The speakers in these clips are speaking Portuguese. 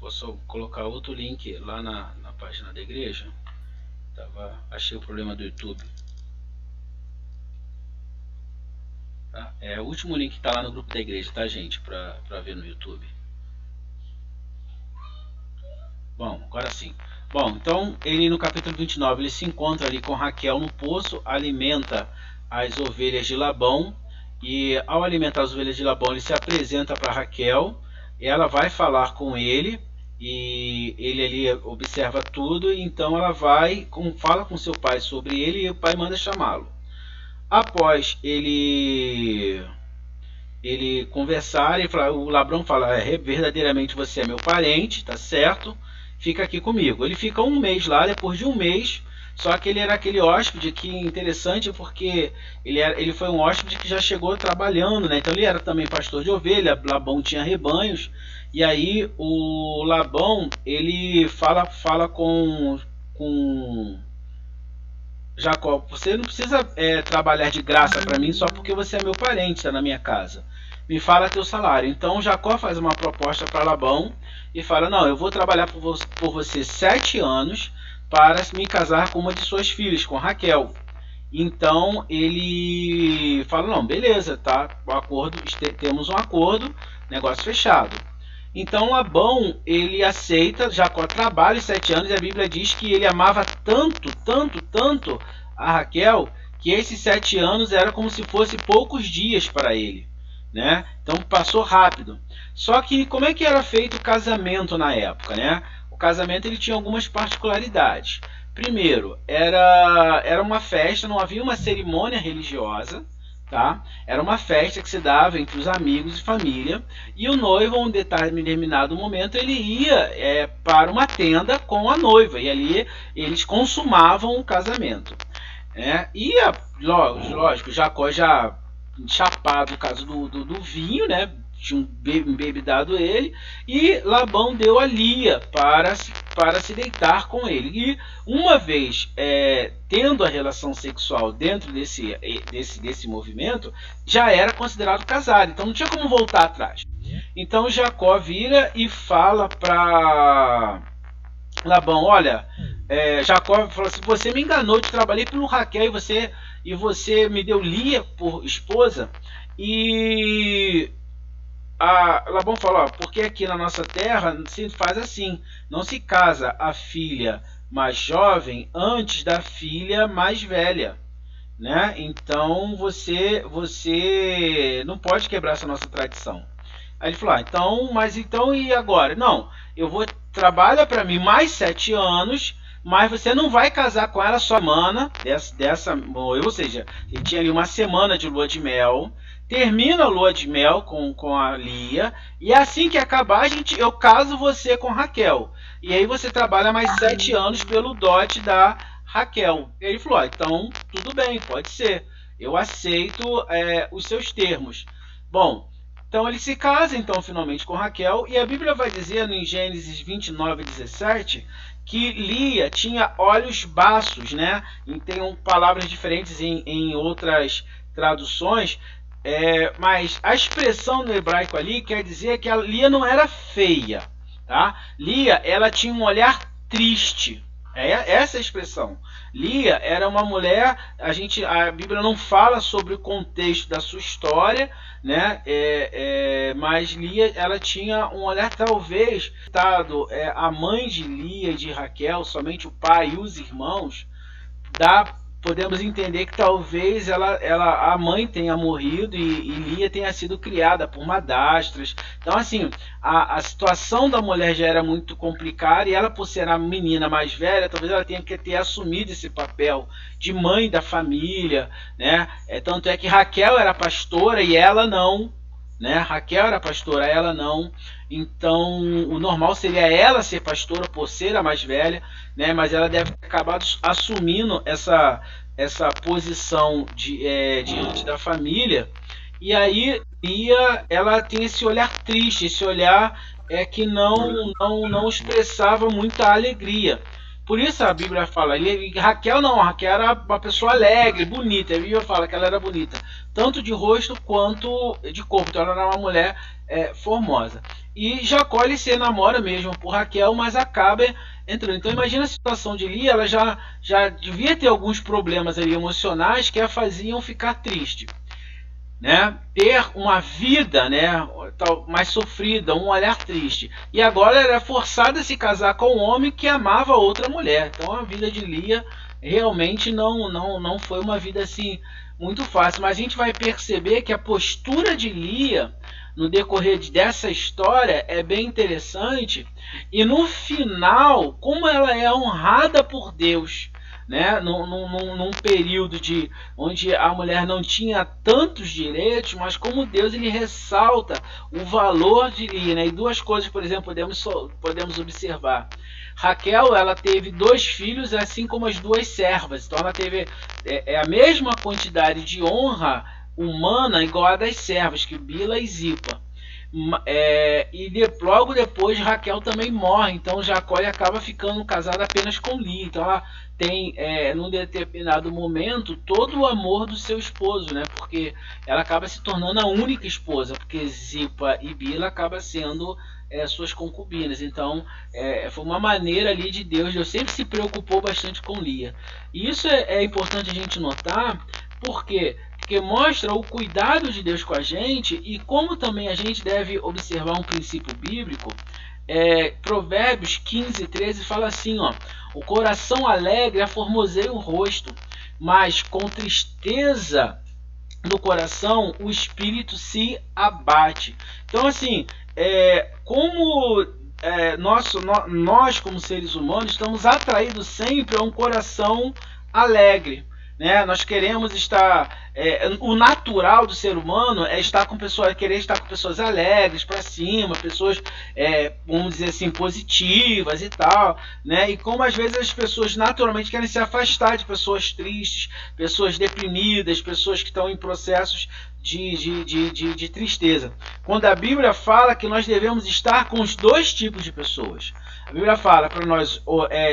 posso colocar outro link lá na página da igreja. Achei o problema do YouTube. Tá? É o último link que está lá no grupo da igreja, tá, gente? Para ver no YouTube. Bom, agora sim. Bom, então ele no capítulo 29 ele se encontra ali com Raquel no poço, alimenta as ovelhas de Labão, e ao alimentar as ovelhas de Labão ele se apresenta para Raquel, ela vai falar com ele e ele ali observa tudo, então ela fala com seu pai sobre ele e o pai manda chamá-lo. Após ele conversar, o Labão fala: verdadeiramente você é meu parente, tá certo? Fica aqui comigo. Ele fica um mês lá. Depois de um mês, só que ele era aquele hóspede que interessante, porque ele foi um hóspede que já chegou trabalhando, né? Então ele era também pastor de ovelha. Labão tinha rebanhos, e aí o Labão ele fala com Jacó: você não precisa trabalhar de graça para mim só porque você é meu parente, está na minha casa. Me fala teu salário. Então Jacó faz uma proposta para Labão e fala: não, eu vou trabalhar por você 7 anos para me casar com uma de suas filhas, com Raquel. Então ele fala: não, beleza, tá, o acordo, temos um acordo, negócio fechado. Então Labão ele aceita, Jacó trabalha 7 anos, e a Bíblia diz que ele amava tanto, tanto, tanto a Raquel, que esses 7 anos era como se fosse poucos dias para ele, né? Então passou rápido. Só que como é que era feito o casamento na época, né? O casamento ele tinha algumas particularidades. Primeiro, era uma festa, não havia uma cerimônia religiosa, tá? Era uma festa que se dava entre os amigos e família, e o noivo, em um determinado momento, ele ia para uma tenda com a noiva, e ali eles consumavam o casamento, né? E lógico, Jacó já chapado no caso do vinho, né? Tinha embebedado ele, e Labão deu a Lia para se deitar com ele. E uma vez tendo a relação sexual dentro desse movimento, já era considerado casado, então não tinha como voltar atrás. Então Jacó vira e fala para Labão: olha, Jacó falou assim: você me enganou, eu te trabalhei pelo Raquel e você me deu Lia por esposa. E Labão falou: porque aqui na nossa terra se faz assim, não se casa a filha mais jovem antes da filha mais velha, né? Então você não pode quebrar essa nossa tradição. Aí ele falou: então e agora? Não, eu vou trabalhar para mim mais 7 anos, mas você não vai casar com ela só semana dessa, ou seja, ele tinha ali uma semana de lua de mel. Termina a lua de mel com a Lia, e assim que acabar, eu caso você com Raquel. E aí você trabalha mais 7 anos pelo dote da Raquel. E ele falou: então tudo bem, pode ser. Eu aceito os seus termos. Bom, então ele se casa então finalmente com Raquel, e a Bíblia vai dizer em Gênesis 29:17 que Lia tinha olhos baços, né? E tem palavras diferentes em outras traduções. Mas a expressão no hebraico ali quer dizer que a Lia não era feia, tá? Lia, ela tinha um olhar triste. Essa é a expressão. Lia era uma mulher, a Bíblia não fala sobre o contexto da sua história, né? Mas Lia, ela tinha um olhar, talvez, a mãe de Lia e de Raquel, somente o pai e os irmãos, podemos entender que talvez a mãe tenha morrido e Lia tenha sido criada por madrastas. Então, assim, a situação da mulher já era muito complicada, e ela, por ser a menina mais velha, talvez ela tenha que ter assumido esse papel de mãe da família, né? Tanto é que Raquel era pastora e ela não, né? Raquel era pastora, ela não. Então, o normal seria ela ser pastora por ser a mais velha, né? Mas ela deve ter acabado assumindo essa posição diante da família. E aí ela tem esse olhar triste, esse olhar que não expressava muita alegria. Por isso a Bíblia fala, e Raquel não, Raquel era uma pessoa alegre, bonita, a Bíblia fala que ela era bonita, tanto de rosto quanto de corpo, então ela era uma mulher formosa. E Jacó ele se enamora mesmo por Raquel, mas acaba entrando. Então imagina a situação de Lia, ela já devia ter alguns problemas ali emocionais que a faziam ficar triste, né? Ter uma vida, né, mais sofrida, um olhar triste. E agora ela era forçada a se casar com um homem que amava outra mulher. Então a vida de Lia realmente não foi uma vida assim muito fácil. Mas a gente vai perceber que a postura de Lia no decorrer dessa história é bem interessante. E no final, como ela é honrada por Deus, né, num período onde a mulher não tinha tantos direitos, mas como Deus ele ressalta o valor de Lia, né? E duas coisas, por exemplo, podemos observar. Raquel ela teve 2 filhos, assim como as 2 servas, então ela teve a mesma quantidade de honra humana igual a das servas, que Bila e Zipa. Logo depois Raquel também morre, então Jacó acaba ficando casado apenas com Lia. Então ela tem num determinado momento todo o amor do seu esposo, né? Porque ela acaba se tornando a única esposa, porque Zipa e Bila acabam sendo suas concubinas. Então foi uma maneira ali de Deus sempre se preocupou bastante com Lia. E isso é importante a gente notar, porque mostra o cuidado de Deus com a gente e como também a gente deve observar um princípio bíblico. Provérbios 15:13 fala assim, ó: o coração alegre aformoseia o rosto, mas com tristeza no coração o espírito se abate. Então assim, como nós como seres humanos estamos atraídos sempre a um coração alegre, né? Nós queremos estar o natural do ser humano é querer estar com pessoas alegres, para cima, pessoas vamos dizer assim, positivas e tal, né? E como às vezes as pessoas naturalmente querem se afastar de pessoas tristes, pessoas deprimidas, pessoas que estão em processos de tristeza. Quando a Bíblia fala que nós devemos estar com os 2 tipos de pessoas. A Bíblia fala para nós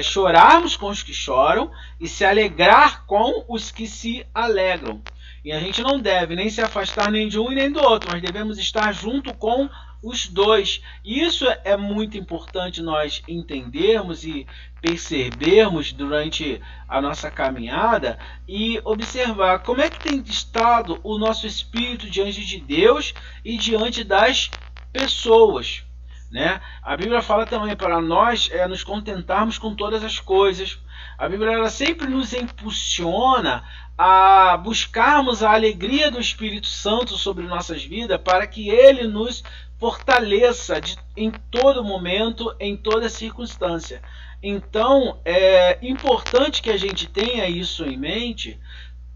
chorarmos com os que choram e se alegrar com os que se alegram. E a gente não deve nem se afastar nem de um e nem do outro, mas devemos estar junto com os 2. E isso é muito importante nós entendermos e percebermos durante a nossa caminhada e observar como é que tem estado o nosso espírito diante de Deus e diante das pessoas, né? A Bíblia fala também para nós nos contentarmos com todas as coisas. A Bíblia ela sempre nos impulsiona a buscarmos a alegria do Espírito Santo sobre nossas vidas, para que ele nos fortaleça em todo momento, em toda circunstância. Então é importante que a gente tenha isso em mente,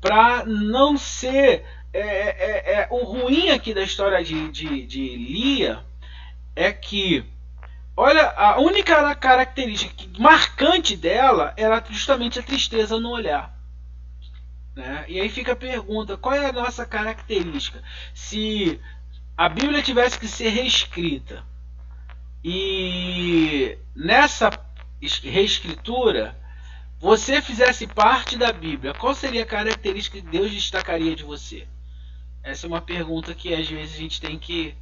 para não ser o ruim aqui da história de Lia é que, olha, a única característica marcante dela era justamente a tristeza no olhar, né? E aí fica a pergunta, qual é a nossa característica? Se a Bíblia tivesse que ser reescrita e nessa reescritura você fizesse parte da Bíblia, qual seria a característica que Deus destacaria de você? Essa é uma pergunta que às vezes a gente tem que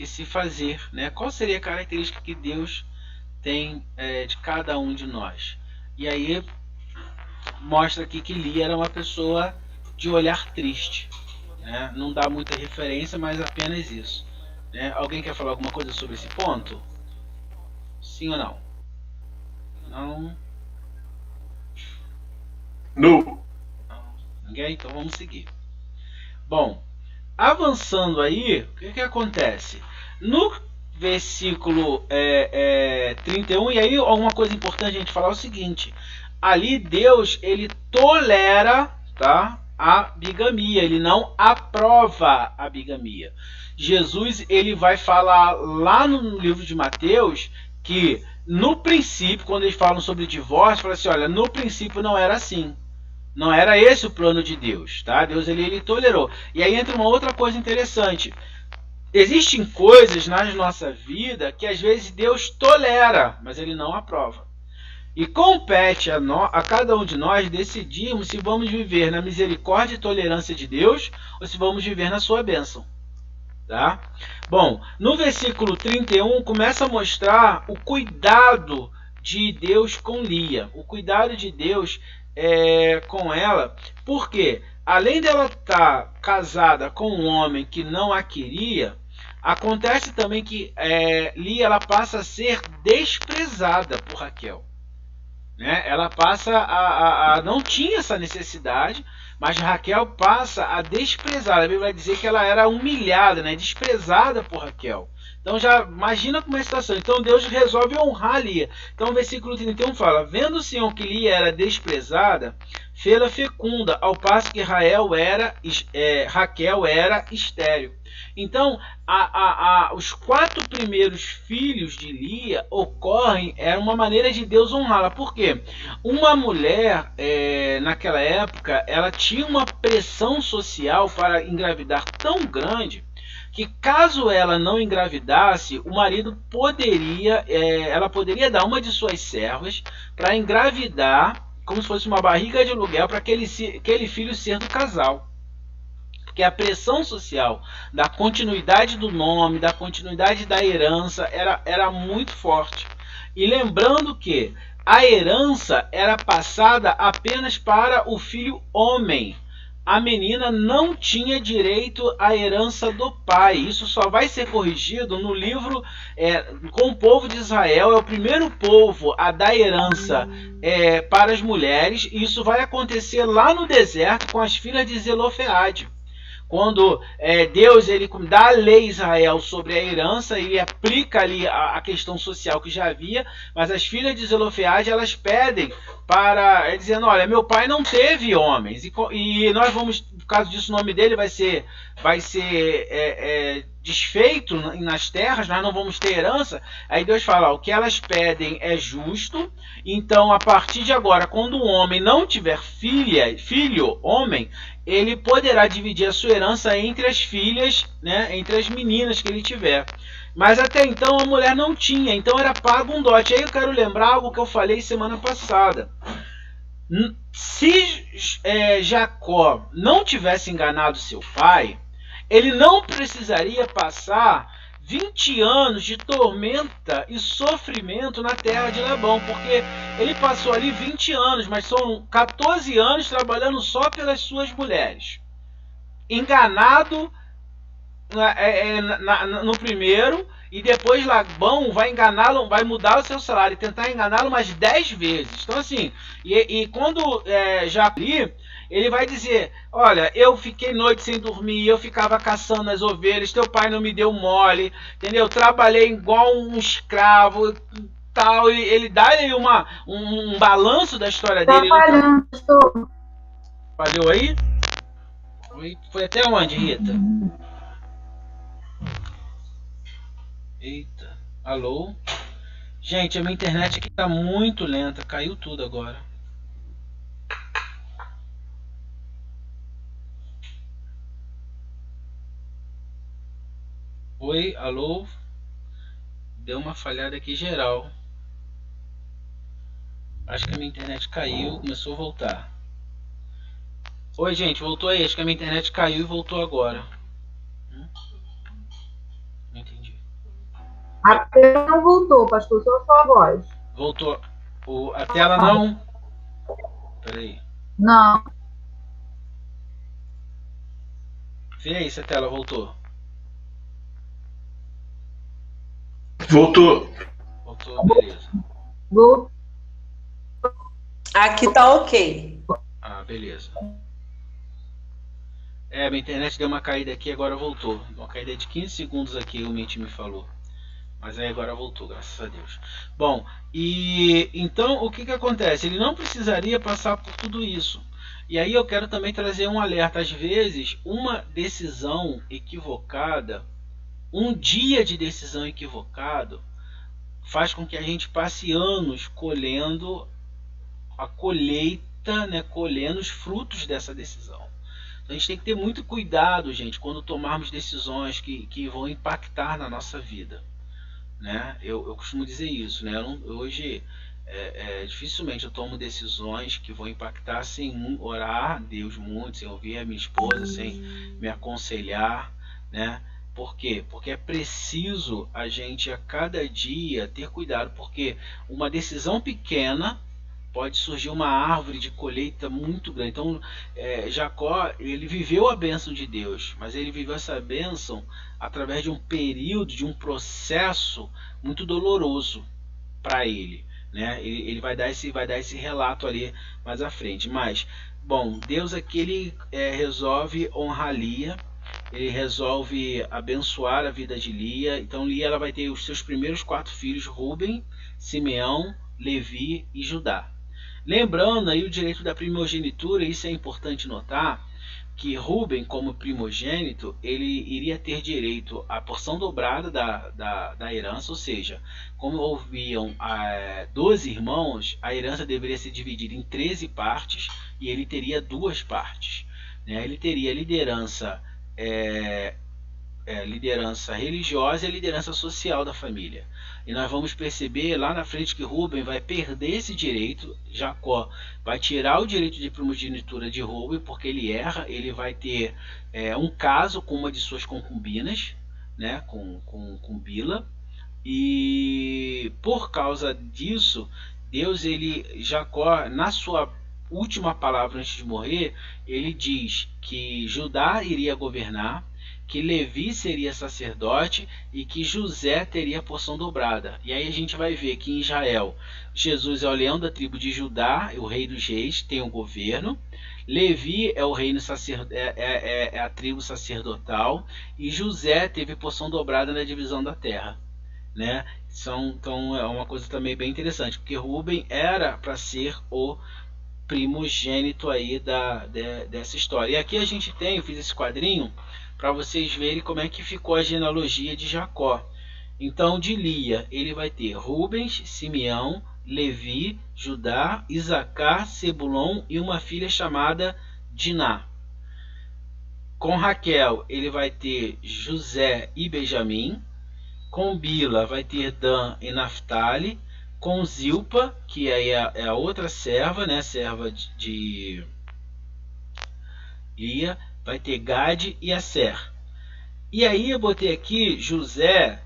se fazer, né? Qual seria a característica que Deus tem de cada um de nós? E aí mostra aqui que Lia era uma pessoa de olhar triste, né? Não dá muita referência, mas apenas isso, né? Alguém quer falar alguma coisa sobre esse ponto? Sim ou não? Não? Não. Ninguém? Então vamos seguir. Bom, avançando aí, o que acontece? No versículo 31, e aí alguma coisa importante a gente falar é o seguinte: ali Deus ele tolera, tá, a bigamia, ele não aprova a bigamia. Jesus ele vai falar lá no livro de Mateus que no princípio, quando eles falam sobre divórcio, fala assim, olha, no princípio não era assim. Não era esse o plano de Deus, tá? Deus ele tolerou. E aí entra uma outra coisa interessante. Existem coisas na nossa vida que às vezes Deus tolera, mas ele não aprova. E compete a cada um de nós decidirmos se vamos viver na misericórdia e tolerância de Deus ou se vamos viver na sua bênção. Tá? Bom, no versículo 31 começa a mostrar o cuidado de Deus com Lia. O cuidado de Deus com ela, porque além dela estar casada com um homem que não a queria, acontece também que Lia ela passa a ser desprezada por Raquel. Né? Ela passa a não tinha essa necessidade, mas Raquel passa a desprezar. A Bíblia vai dizer que ela era humilhada, né? Desprezada por Raquel. Então já imagina como é a situação. Então Deus resolve honrar Lia. Então o versículo 31 fala: vendo o Senhor que Lia era desprezada, fê-la fecunda, ao passo que Raquel era estéril. Então, os 4 primeiros filhos de Lia ocorrem, era uma maneira de Deus honrá-la. Por quê? Uma mulher, naquela época, ela tinha uma pressão social para engravidar tão grande, que caso ela não engravidasse, o marido ela poderia dar uma de suas servas para engravidar, como se fosse uma barriga de aluguel, para aquele filho ser do casal. Porque a pressão social da continuidade do nome, da continuidade da herança, era muito forte. E lembrando que a herança era passada apenas para o filho homem. A menina não tinha direito à herança do pai. Isso só vai ser corrigido no livro com o povo de Israel. É o primeiro povo a dar herança para as mulheres. E isso vai acontecer lá no deserto com as filhas de Zelofeade. Quando Deus ele dá a lei a Israel sobre a herança, ele aplica ali a questão social que já havia, mas as filhas de Zelofeade elas pedem para dizendo: olha, meu pai não teve homens, e nós vamos, por causa disso, o nome dele vai ser desfeito nas terras, nós não vamos ter herança. Aí Deus fala: o que elas pedem é justo, então a partir de agora, quando um homem não tiver filho homem, ele poderá dividir a sua herança entre as filhas, né, entre as meninas que ele tiver. Mas até então a mulher não tinha, então era pago um dote. Aí eu quero lembrar algo que eu falei semana passada. Se Jacó não tivesse enganado seu pai, ele não precisaria passar 20 anos de tormenta e sofrimento na terra de Labão, porque ele passou ali 20 anos, mas são 14 anos trabalhando só pelas suas mulheres. Enganado no primeiro, e depois Labão vai enganá-lo, vai mudar o seu salário e tentar enganá-lo mais 10 vezes. Então assim, e quando Jacó ele vai dizer: olha, eu fiquei noite sem dormir, eu ficava caçando as ovelhas, teu pai não me deu mole, entendeu? Eu trabalhei igual um escravo, tal. Ele dá aí um balanço da história dele. Valeu aí? Foi até onde, Rita? Eita, alô? Gente, a minha internet aqui tá muito lenta, caiu tudo agora. Oi, alô? Deu uma falhada aqui geral. Acho que a minha internet caiu, começou a voltar. Oi, gente, voltou aí. Acho que a minha internet caiu e voltou agora. Não entendi. A tela não voltou, pastor, só a voz. Voltou. A tela não? Peraí. Não. Vê aí se a tela voltou. Voltou. Voltou, beleza. Voltou. Aqui tá ok. Ah, beleza. Minha internet deu uma caída aqui, agora voltou. Uma caída de 15 segundos aqui, o Mitch me falou. Mas aí agora voltou, graças a Deus. Bom, e então o que acontece? Ele não precisaria passar por tudo isso. E aí eu quero também trazer um alerta. Às vezes, uma decisão equivocada, um dia de decisão equivocado, faz com que a gente passe anos colhendo a colheita, né, colhendo os frutos dessa decisão. Então, a gente tem que ter muito cuidado, gente, quando tomarmos decisões que vão impactar na nossa vida. Né? Eu costumo dizer isso, né? Hoje Dificilmente eu tomo decisões que vão impactar sem orar a Deus muito, sem ouvir a minha esposa, sem me aconselhar, né? Por quê? Porque é preciso a gente a cada dia ter cuidado, porque uma decisão pequena pode surgir uma árvore de colheita muito grande. Então, Jacó, ele viveu a bênção de Deus, mas ele viveu essa bênção através de um período, de um processo muito doloroso para ele, né? Ele vai dar esse relato ali mais à frente. Mas, bom, Deus aqui ele resolve honrar Lia, ele resolve abençoar a vida de Lia. Então Lia ela vai ter os seus primeiros 4 filhos: Rúben, Simeão, Levi e Judá. Lembrando aí o direito da primogenitura, isso é importante notar, que Rúben, como primogênito, ele iria ter direito à porção dobrada da herança, ou seja, como haviam 12 irmãos, a herança deveria ser dividida em 13 partes e ele teria 2 partes, né? Ele teria liderança religiosa e a liderança social da família. E nós vamos perceber lá na frente que Rúben vai perder esse direito. Jacó vai tirar o direito de primogenitura de Rúben, porque ele erra. Ele vai ter um caso com uma de suas concubinas, né, com Bila. E por causa disso, Jacó, na sua última palavra antes de morrer, ele diz que Judá iria governar, que Levi seria sacerdote e que José teria a porção dobrada. E aí a gente vai ver que em Israel, Jesus é o leão da tribo de Judá, o rei dos reis, tem o governo. Levi é o reino é a tribo sacerdotal, e José teve porção dobrada na divisão da terra, né? Então é uma coisa também bem interessante, porque Rúben era para ser o primogênito aí dessa história. E aqui a gente tem, eu fiz esse quadrinho para vocês verem como é que ficou a genealogia de Jacó. Então, de Lia, ele vai ter Rubens, Simeão, Levi, Judá, Isacar, Sebulon e uma filha chamada Diná. Com Raquel, ele vai ter José e Benjamim. Com Bila, vai ter Dan e Naftali. Com Zilpa, que aí é a outra serva, né, serva de Lia, vai ter Gade e Aser. E aí eu botei aqui José,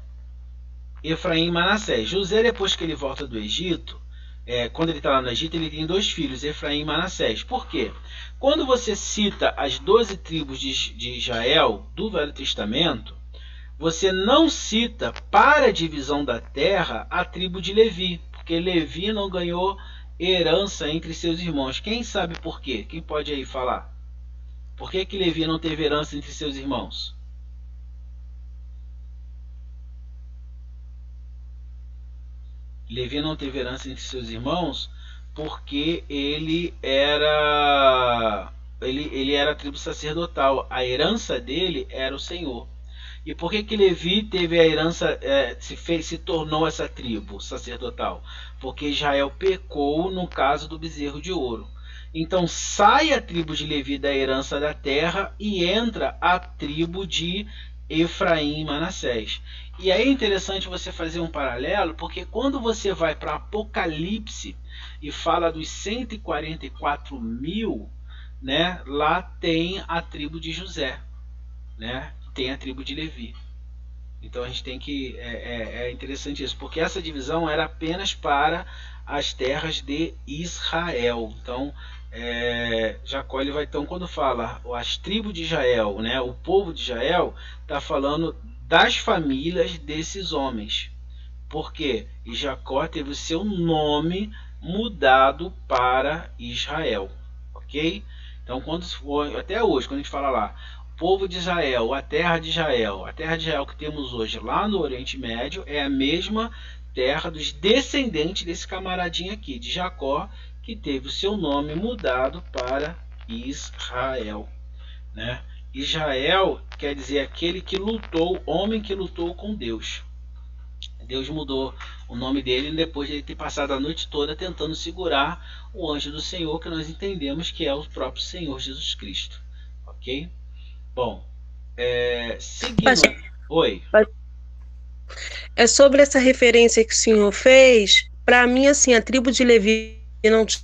Efraim e Manassés. José, depois que ele volta do Egito, quando ele está lá no Egito, ele tem 2 filhos, Efraim e Manassés. Por quê? Quando você cita as 12 tribos de Israel do Velho Testamento, você não cita para a divisão da terra a tribo de Levi, porque Levi não ganhou herança entre seus irmãos. Quem sabe por quê? Quem pode aí falar? Por que Levi não teve herança entre seus irmãos? Levi não teve herança entre seus irmãos porque ele era tribo sacerdotal. A herança dele era o Senhor. E por que Levi teve a herança, se tornou essa tribo sacerdotal? Porque Israel pecou no caso do bezerro de ouro. Então sai a tribo de Levi da herança da terra e entra a tribo de Efraim e Manassés. E aí é interessante você fazer um paralelo, porque quando você vai para Apocalipse e fala dos 144 mil, né, lá tem a tribo de José, né, tem a tribo de Levi. Então a gente tem que... É interessante isso, porque essa divisão era apenas para as terras de Israel. Então Jacó ele vai, então, quando fala as tribos de Israel, né, o povo de Israel, está falando das famílias desses homens. Porque Jacó teve o seu nome mudado para Israel, ok? Então até hoje, quando a gente fala lá povo de Israel, a terra de Israel que temos hoje lá no Oriente Médio é a mesma terra dos descendentes desse camaradinho aqui, de Jacó, que teve o seu nome mudado para Israel, né? Israel quer dizer aquele que lutou, homem que lutou com Deus. Deus mudou o nome dele depois de ele ter passado a noite toda tentando segurar o anjo do Senhor, que nós entendemos que é o próprio Senhor Jesus Cristo, ok? Bom, seguindo... Oi. É sobre essa referência que o senhor fez, para mim, assim, a tribo de Levi não tinha,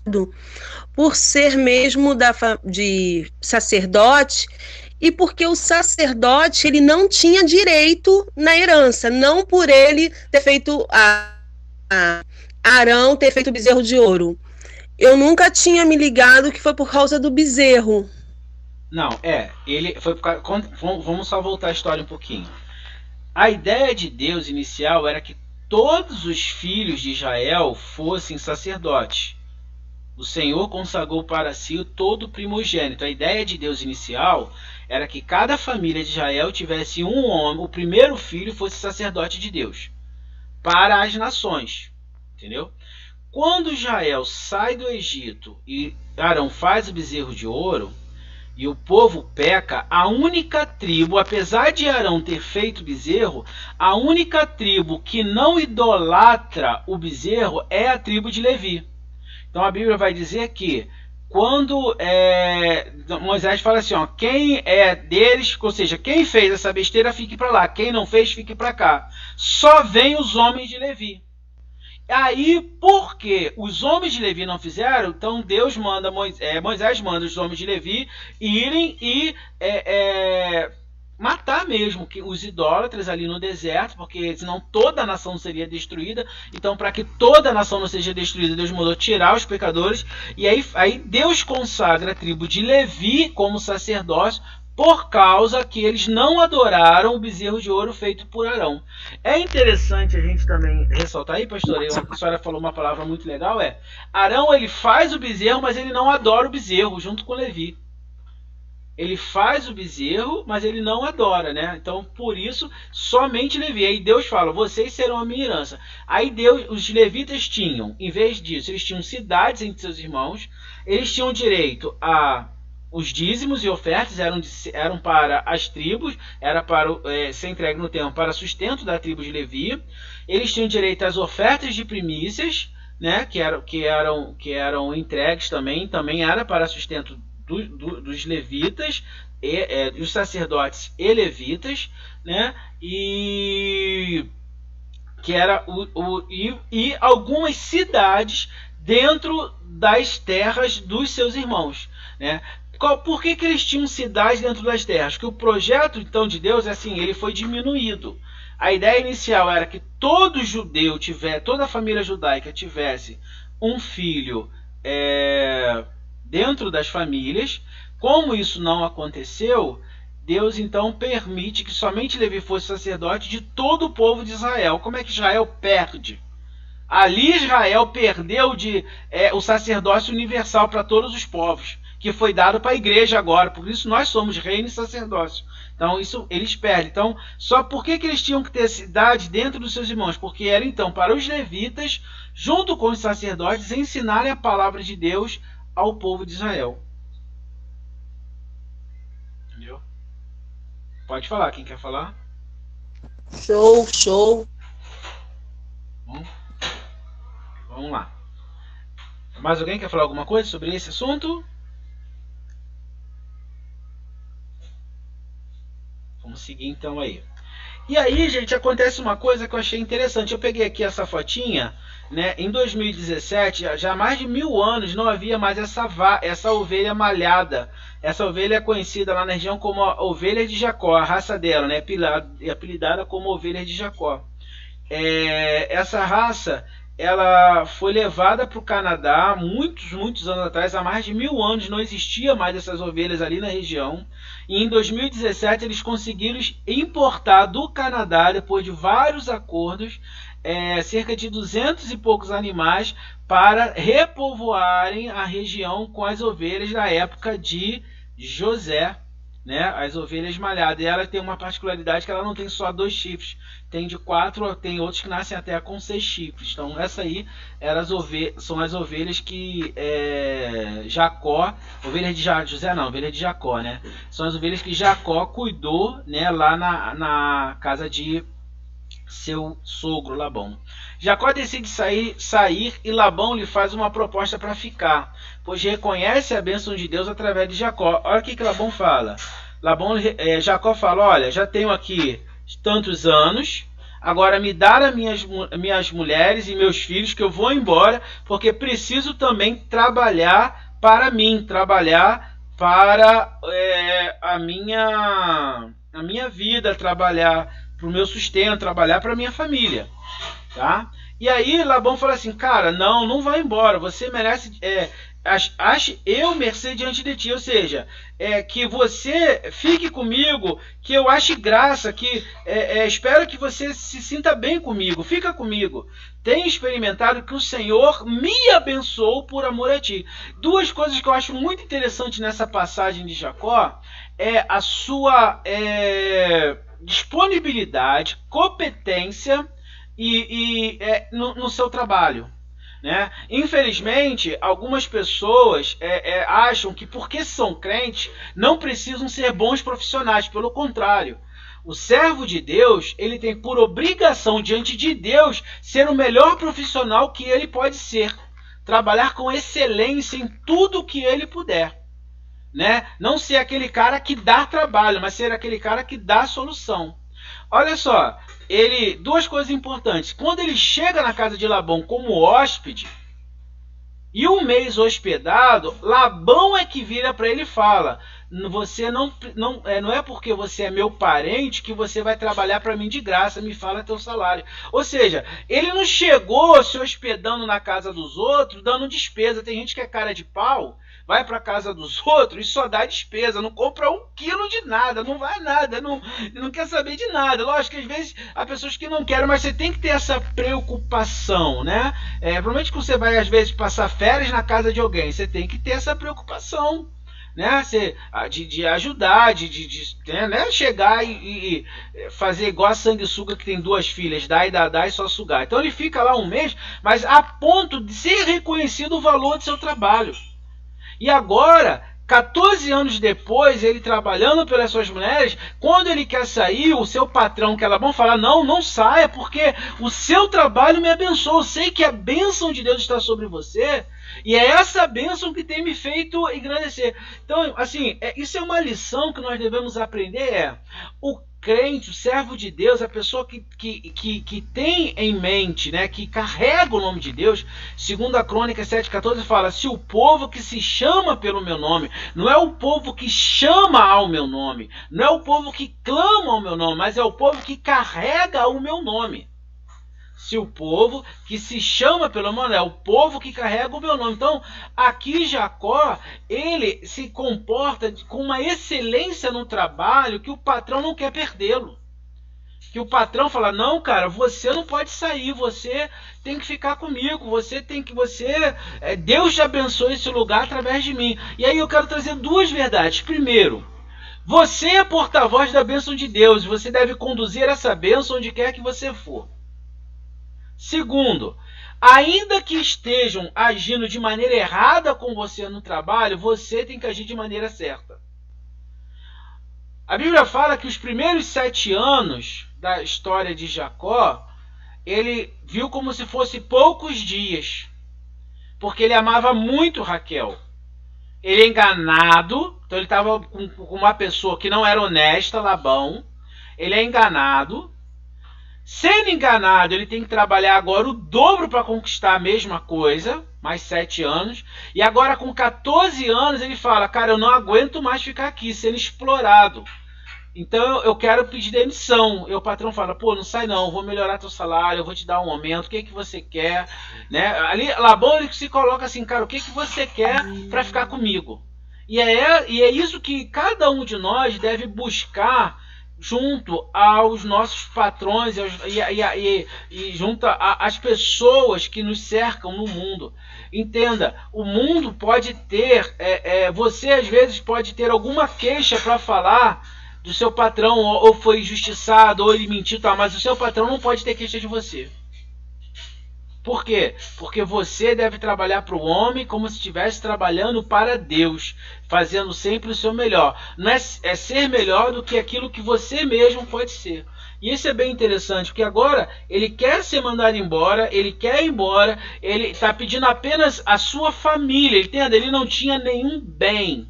por ser mesmo de sacerdote, e porque o sacerdote ele não tinha direito na herança, não por ele ter feito Arão ter feito o bezerro de ouro. Eu nunca tinha me ligado que foi por causa do bezerro. Não, ele foi por causa, vamos só voltar a história um pouquinho. A ideia de Deus inicial era que todos os filhos de Israel fossem sacerdotes. O Senhor consagrou para si todo primogênito. A ideia de Deus inicial era que cada família de Israel tivesse um homem, o primeiro filho fosse sacerdote de Deus, para as nações. Entendeu? Quando Israel sai do Egito e Arão faz o bezerro de ouro, e o povo peca, a única tribo, apesar de Arão ter feito bezerro, a única tribo que não idolatra o bezerro é a tribo de Levi. Então a Bíblia vai dizer que quando Moisés fala assim, ó, quem é deles, ou seja, quem fez essa besteira fique para lá, quem não fez fique para cá. Só vem os homens de Levi. Aí, porque os homens de Levi não fizeram, então Deus manda, Moisés manda os homens de Levi irem e matar mesmo os idólatras ali no deserto, porque senão toda a nação seria destruída. Então, para que toda a nação não seja destruída, Deus mandou tirar os pecadores. E aí Deus consagra a tribo de Levi como sacerdócio, por causa que eles não adoraram o bezerro de ouro feito por Arão. É interessante a gente também ressaltar aí, pastor, a senhora falou uma palavra muito legal, Arão ele faz o bezerro, mas ele não adora o bezerro, junto com Levi. Ele faz o bezerro, mas ele não adora, né? Então, por isso, somente Levi. Aí Deus fala, vocês serão a minha herança. Aí os levitas tinham, em vez disso, eles tinham cidades entre seus irmãos, eles tinham direito a... Os dízimos e ofertas eram para as tribos, era para ser entregue no templo para sustento da tribo de Levi. Eles tinham direito às ofertas de primícias, né, que eram entregues também era para sustento dos levitas, dos sacerdotes e levitas, né, e que era e algumas cidades dentro das terras dos seus irmãos, né? Por que eles tinham cidades dentro das terras? Porque o projeto então de Deus ele foi diminuído. A ideia inicial era que todo judeu toda a família judaica tivesse um filho dentro das famílias. Como isso não aconteceu, Deus então permite que somente Levi fosse sacerdote de todo o povo de Israel. Como é que Israel perde? Ali Israel perdeu o sacerdócio universal para todos os povos, que foi dado para a igreja agora. Por isso nós somos reino e sacerdócio. Então isso eles perdem. Então, só por que eles tinham que ter cidade dentro dos seus irmãos? Porque era então para os levitas, junto com os sacerdotes, ensinarem a palavra de Deus ao povo de Israel. Entendeu? Pode falar, quem quer falar? Show. Bom, vamos lá. Mais alguém quer falar alguma coisa sobre esse assunto? Vamos seguir então aí. E aí, gente, acontece uma coisa que eu achei interessante. Eu peguei aqui essa fotinha, né? Em 2017, já há mais de 1000 anos, não havia mais essa ovelha malhada. Essa ovelha é conhecida lá na região como a ovelha de Jacó, a raça dela, né? Apelidada como ovelha de Jacó. Essa raça, ela foi levada para o Canadá muitos anos atrás. Há mais de 1000 anos não existia mais essas ovelhas ali na região. E em 2017 eles conseguiram importar do Canadá, depois de vários acordos, cerca de 200 e poucos animais para repovoarem a região com as ovelhas da época de José, né? As ovelhas malhadas. E ela tem uma particularidade que ela não tem só 2 chifres, tem de 4, tem outros que nascem até com 6 chifres. Então essa aí são as ovelhas que Jacó, ovelhas de José não, ovelhas de Jacó, né? São as ovelhas que Jacó cuidou, né, lá na casa de seu sogro Labão. Jacó decide sair e Labão lhe faz uma proposta para ficar, pois reconhece a bênção de Deus através de Jacó. Olha o que Labão fala. Jacó fala, olha, já tenho aqui tantos anos, Agora me dar as minhas mulheres e meus filhos, que eu vou embora, porque preciso também trabalhar para mim, trabalhar para a minha vida, trabalhar para o meu sustento, trabalhar para a minha família, tá? E aí Labão fala assim, cara, não vai embora, você merece, ache eu mercê diante de ti, ou seja, que você fique comigo, que eu ache graça, que espero que você se sinta bem comigo, fica comigo. Tenho experimentado que o Senhor me abençoou por amor a ti. Duas coisas que eu acho muito interessante nessa passagem de Jacó é a sua disponibilidade, competência no seu trabalho, né? Infelizmente, algumas pessoas acham que porque são crentes não precisam ser bons profissionais. Pelo contrário, o servo de Deus, ele tem por obrigação diante de Deus ser o melhor profissional que ele pode ser, trabalhar com excelência em tudo que ele puder, né? Não ser aquele cara que dá trabalho, mas ser aquele cara que dá solução. Olha só, duas coisas importantes. Quando ele chega na casa de Labão como hóspede, e um mês hospedado, Labão é que vira para ele e fala, você não é porque você é meu parente que você vai trabalhar para mim de graça, me fala teu salário. Ou seja, ele não chegou se hospedando na casa dos outros, dando despesa. Tem gente que é cara de pau, vai para a casa dos outros e só dá despesa, não compra 1 quilo de nada, não vai nada, não quer saber de nada. Lógico que às vezes há pessoas que não querem, mas você tem que ter essa preocupação, né? Provavelmente que você vai às vezes passar férias na casa de alguém, você tem que ter essa preocupação, né? De ajudar, né? Chegar e fazer igual a sanguessuga que tem 2 filhas, dá e só sugar. Então ele fica lá 1 mês, mas a ponto de ser reconhecido o valor do seu trabalho. E agora, 14 anos depois, ele trabalhando pelas suas mulheres, quando ele quer sair, o seu patrão, que é Labão, fala, não saia, porque o seu trabalho me abençoou. Eu sei que a bênção de Deus está sobre você, e é essa bênção que tem me feito engrandecer. Então, assim, isso é uma lição que nós devemos aprender, o crente, o servo de Deus, a pessoa que tem em mente, né, que carrega o nome de Deus. 2 Crônicas 7,14 fala, se o povo que se chama pelo meu nome, não é o povo que chama ao meu nome, não é o povo que clama ao meu nome, mas é o povo que carrega o meu nome. Se o povo que se chama pelo meu nome, é o povo que carrega o meu nome. Então, aqui Jacó, ele se comporta com uma excelência no trabalho que o patrão não quer perdê-lo. Que o patrão fala, não, cara, você não pode sair, você tem que ficar comigo, Deus te abençoe esse lugar através de mim. E aí eu quero trazer 2 verdades. Primeiro, você é porta-voz da bênção de Deus, você deve conduzir essa bênção onde quer que você for. Segundo, ainda que estejam agindo de maneira errada com você no trabalho, você tem que agir de maneira certa. A Bíblia fala que os primeiros 7 anos da história de Jacó, ele viu como se fosse poucos dias, porque ele amava muito Raquel. Ele é enganado, então ele estava com uma pessoa que não era honesta, Labão. Ele é enganado. Sendo enganado, ele tem que trabalhar agora o dobro para conquistar a mesma coisa, mais 7 anos. E agora com 14 anos ele fala, cara, eu não aguento mais ficar aqui sendo explorado. Então eu quero pedir demissão. E o patrão fala, pô, não sai não, vou melhorar teu salário, eu vou te dar um aumento, o que você quer? Né? Ali, Labão ele se coloca assim, cara, o que você quer para ficar comigo? E é isso que cada um de nós deve buscar junto aos nossos patrões e junto às pessoas que nos cercam no mundo. Entenda, o mundo pode ter, você às vezes pode ter alguma queixa para falar do seu patrão, ou foi injustiçado, ou ele mentiu, tá, mas o seu patrão não pode ter queixa de você. Por quê? Porque você deve trabalhar para o homem como se estivesse trabalhando para Deus, fazendo sempre o seu melhor. Não é ser melhor do que aquilo que você mesmo pode ser. E isso é bem interessante, porque agora ele quer ser mandado embora, ele quer ir embora, ele está pedindo apenas a sua família, entende? Ele não tinha nenhum bem.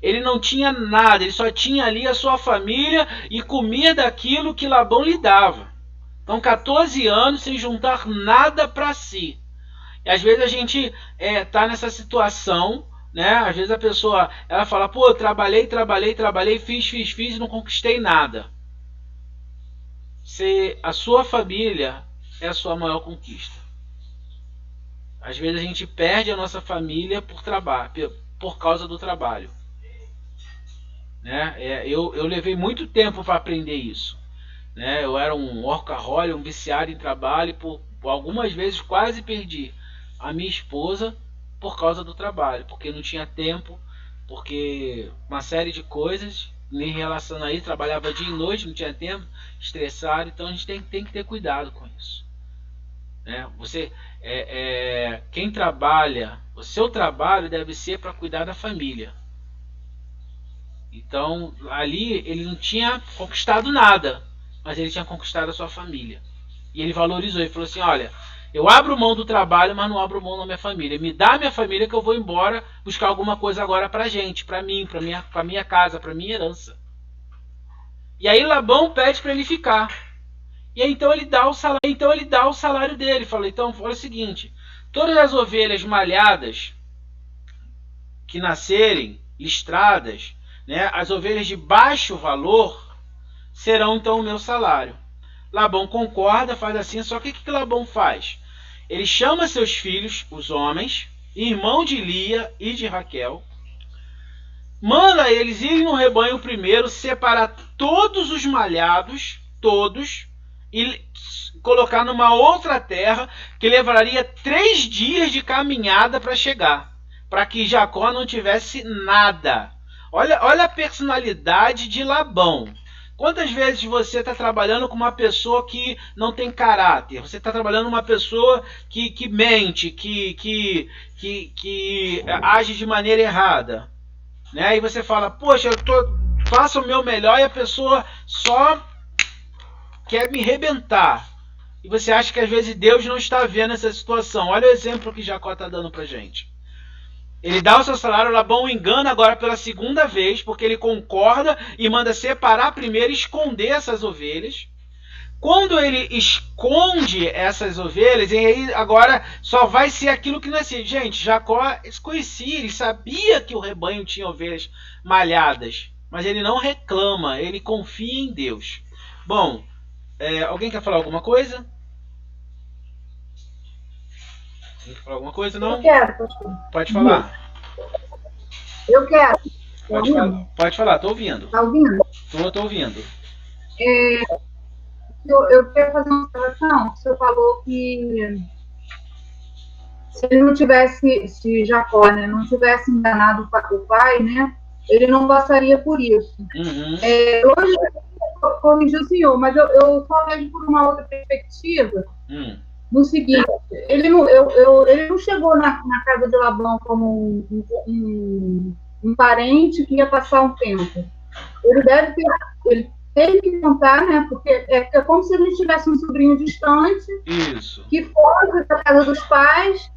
Ele não tinha nada, ele só tinha ali a sua família e comia daquilo que Labão lhe dava. Então 14 anos sem juntar nada para si. E às vezes a gente tá nessa situação, né? Às vezes a pessoa ela fala, pô, eu trabalhei, fiz e não conquistei nada. A sua família é a sua maior conquista. Às vezes a gente perde a nossa família por causa do trabalho. Né? Eu levei muito tempo para aprender isso. Né? Eu era um workaholic, um viciado em trabalho e por algumas vezes quase perdi a minha esposa por causa do trabalho, porque não tinha tempo, porque uma série de coisas me relacionando a isso, trabalhava dia e noite, não tinha tempo, estressado, então a gente tem que ter cuidado com isso. Né? Quem trabalha, o seu trabalho deve ser para cuidar da família. Então ali ele não tinha conquistado nada, mas ele tinha conquistado a sua família. E ele valorizou, ele falou assim, olha, eu abro mão do trabalho, mas não abro mão da minha família. Me dá a minha família que eu vou embora buscar alguma coisa agora pra gente, pra mim, pra minha casa, pra minha herança. E aí Labão pede para ele ficar. E aí então ele dá o salário dele. Fala, então, olha o seguinte, todas as ovelhas malhadas que nascerem, listradas, né, as ovelhas de baixo valor, serão então o meu salário. Labão concorda, faz assim, só que o que Labão faz? Ele chama seus filhos, os homens, irmão de Lia e de Raquel, manda eles irem no rebanho primeiro, separar todos os malhados, todos, e colocar numa outra terra que levaria 3 dias de caminhada para chegar, para que Jacó não tivesse nada. Olha a personalidade de Labão. Quantas vezes você está trabalhando com uma pessoa que não tem caráter? Você está trabalhando com uma pessoa que mente, que age de maneira errada, né? E você fala, poxa, faço o meu melhor, e a pessoa só quer me arrebentar. E você acha que às vezes Deus não está vendo essa situação. Olha o exemplo que Jacó está dando para gente. Ele dá o seu salário, Labão o engana agora pela segunda vez, porque ele concorda e manda separar primeiro e esconder essas ovelhas. Quando ele esconde essas ovelhas, e aí agora só vai ser aquilo que nascia. Gente, Jacó conhecia, ele sabia que o rebanho tinha ovelhas malhadas, mas ele não reclama, ele confia em Deus. Bom, alguém quer falar alguma coisa? Quer falar alguma coisa? Não? Eu quero, pastor. Pode falar. Eu quero. Pode falar, tô ouvindo. Tá ouvindo? Tô ouvindo. Eu quero fazer uma observação. O senhor falou que se ele não tivesse, se Jacó, né, não tivesse enganado o pai, né, ele não passaria por isso. Uhum. Hoje eu corrigi o senhor, mas eu só vejo por uma outra perspectiva. No seguinte, ele não chegou na casa de Labão como um parente que ia passar um tempo. Ele teve que contar, né? Porque é como se ele tivesse um sobrinho distante. Isso. Que foge da casa dos pais,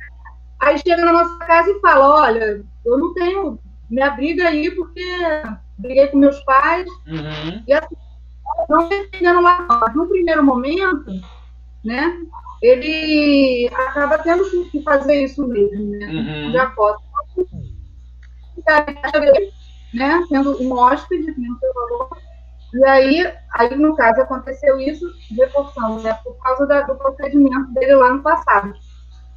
aí chega na nossa casa e fala, olha, eu não tenho, me abriga aí porque briguei com meus pais. Uhum. E assim, não chegando lá, mas no primeiro momento, né? Ele acaba tendo que fazer isso mesmo, né? Uhum. Jacó, né? Sendo um hóspede, que não falou. E aí, no caso, aconteceu isso, reforçando, né? Por causa do procedimento dele lá no passado.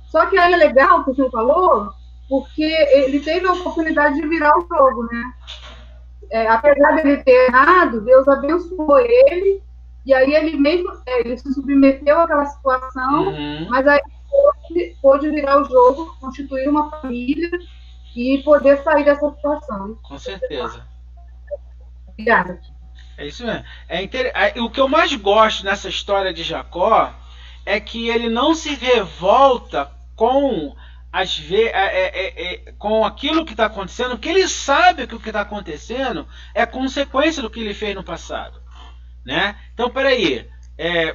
Só que aí é legal o que você falou, porque ele teve a oportunidade de virar o jogo, né? Apesar dele ter errado, Deus abençoou ele. E aí ele mesmo, ele se submeteu àquela situação, uhum. Mas aí pôde virar o jogo, constituir uma família e poder sair dessa situação. Com certeza. Obrigada. É isso mesmo. O que eu mais gosto nessa história de Jacó é que ele não se revolta com com aquilo que está acontecendo, porque ele sabe que o que está acontecendo é consequência do que ele fez no passado. Né? Então, peraí,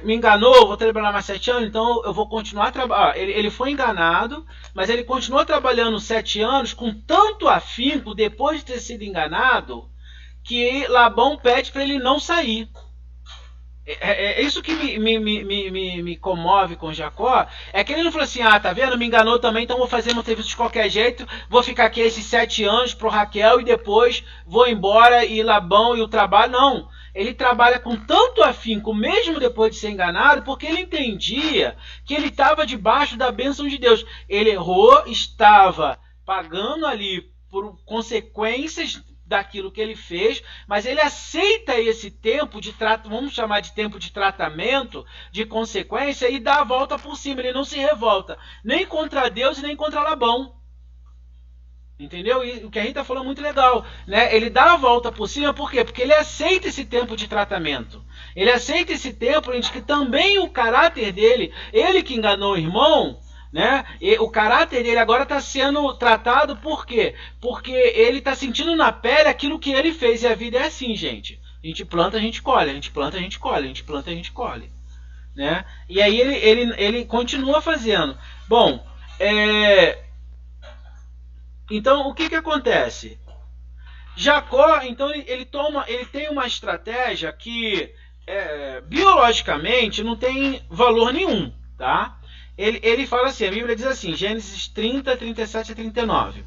me enganou, vou trabalhar mais 7 anos, então eu vou continuar trabalhando. Ele foi enganado, mas ele continuou trabalhando 7 anos com tanto afinco depois de ter sido enganado, que Labão pede para ele não sair. É isso que me comove com Jacó, é que ele não falou assim, ah, tá vendo, me enganou também, então vou fazer meu serviço de qualquer jeito, vou ficar aqui esses 7 anos pro Raquel e depois vou embora e Labão e o trabalho, não. Ele trabalha com tanto afinco, mesmo depois de ser enganado, porque ele entendia que ele estava debaixo da bênção de Deus. Ele errou, estava pagando ali por consequências daquilo que ele fez, mas ele aceita esse tempo de vamos chamar de tempo de tratamento, de consequência, e dá a volta por cima. Ele não se revolta nem contra Deus e nem contra Labão. Entendeu? E o que a gente está falando é muito legal, né? Ele dá a volta por cima, por quê? Porque ele aceita esse tempo de tratamento. Ele aceita esse tempo em que também o caráter dele, ele que enganou o irmão, né? E o caráter dele agora está sendo tratado por quê? Porque ele está sentindo na pele aquilo que ele fez. E a vida é assim, gente. A gente planta, a gente colhe. A gente planta, a gente colhe. A gente planta, a gente colhe. Né? E aí ele continua fazendo. Bom, então o que acontece? Jacó, então ele tem uma estratégia que biologicamente não tem valor nenhum, tá? Ele fala assim, a Bíblia diz assim, Gênesis 30, 37 a 39.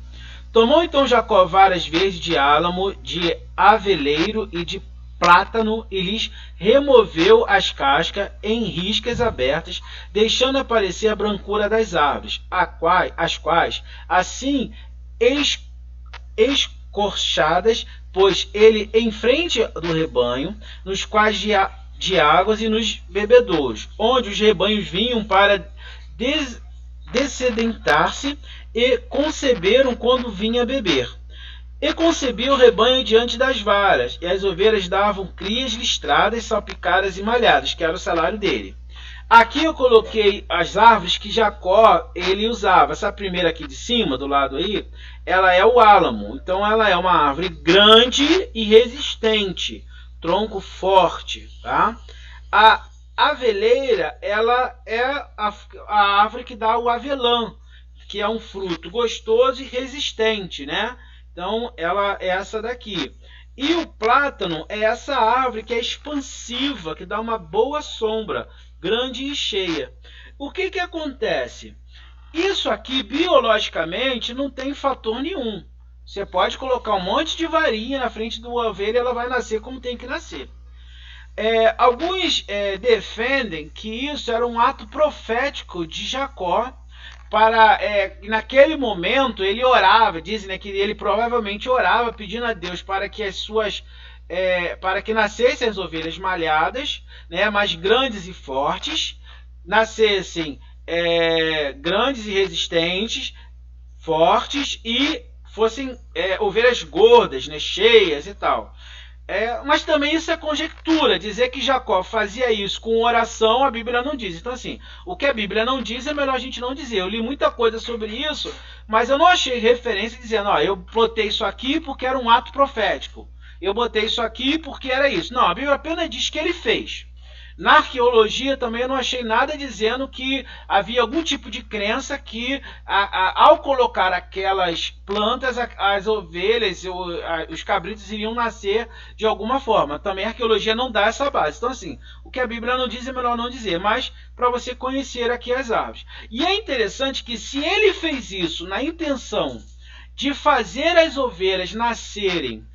Tomou então Jacó varas verdes de álamo, de aveleiro e de plátano, e lhes removeu as cascas em riscas abertas, deixando aparecer a brancura das árvores, as quais assim escorchadas, pôs ele em frente do rebanho, nos quais de águas e nos bebedouros, onde os rebanhos vinham para dessedentar-se, e conceberam quando vinha beber. E concebia o rebanho diante das varas, e as ovelhas davam crias listradas, salpicadas e malhadas, que era o salário dele. Aqui eu coloquei as árvores que Jacó ele usava. Essa primeira aqui de cima, do lado aí, ela é o álamo. Então ela é uma árvore grande e resistente, tronco forte, tá? A aveleira, ela é a árvore que dá o avelã, que é um fruto gostoso e resistente, né? Então ela é essa daqui. E o plátano é essa árvore que é expansiva, que dá uma boa sombra, grande e cheia. O que acontece? Isso aqui, biologicamente, não tem fator nenhum. Você pode colocar um monte de varinha na frente do ovelha, ela vai nascer como tem que nascer. Alguns defendem que isso era um ato profético de Jacó, para naquele momento ele orava, dizem, né, que ele provavelmente orava pedindo a Deus para que para que nascessem as ovelhas malhadas, né, mais grandes e fortes, nascessem grandes e resistentes, fortes, e fossem ovelhas gordas, né, cheias e tal. Mas também isso é conjectura. Dizer que Jacó fazia isso com oração, a Bíblia não diz. Então, assim, o que a Bíblia não diz é melhor a gente não dizer. Eu li muita coisa sobre isso, mas eu não achei referência dizendo, eu botei isso aqui porque era um ato profético. Eu botei isso aqui porque era isso. Não, a Bíblia apenas diz que ele fez. Na arqueologia também eu não achei nada dizendo que havia algum tipo de crença que ao colocar aquelas plantas, as ovelhas, os cabritos iriam nascer de alguma forma. Também a arqueologia não dá essa base. Então, assim, o que a Bíblia não diz é melhor não dizer, mas para você conhecer aqui as árvores. E é interessante que se ele fez isso na intenção de fazer as ovelhas nascerem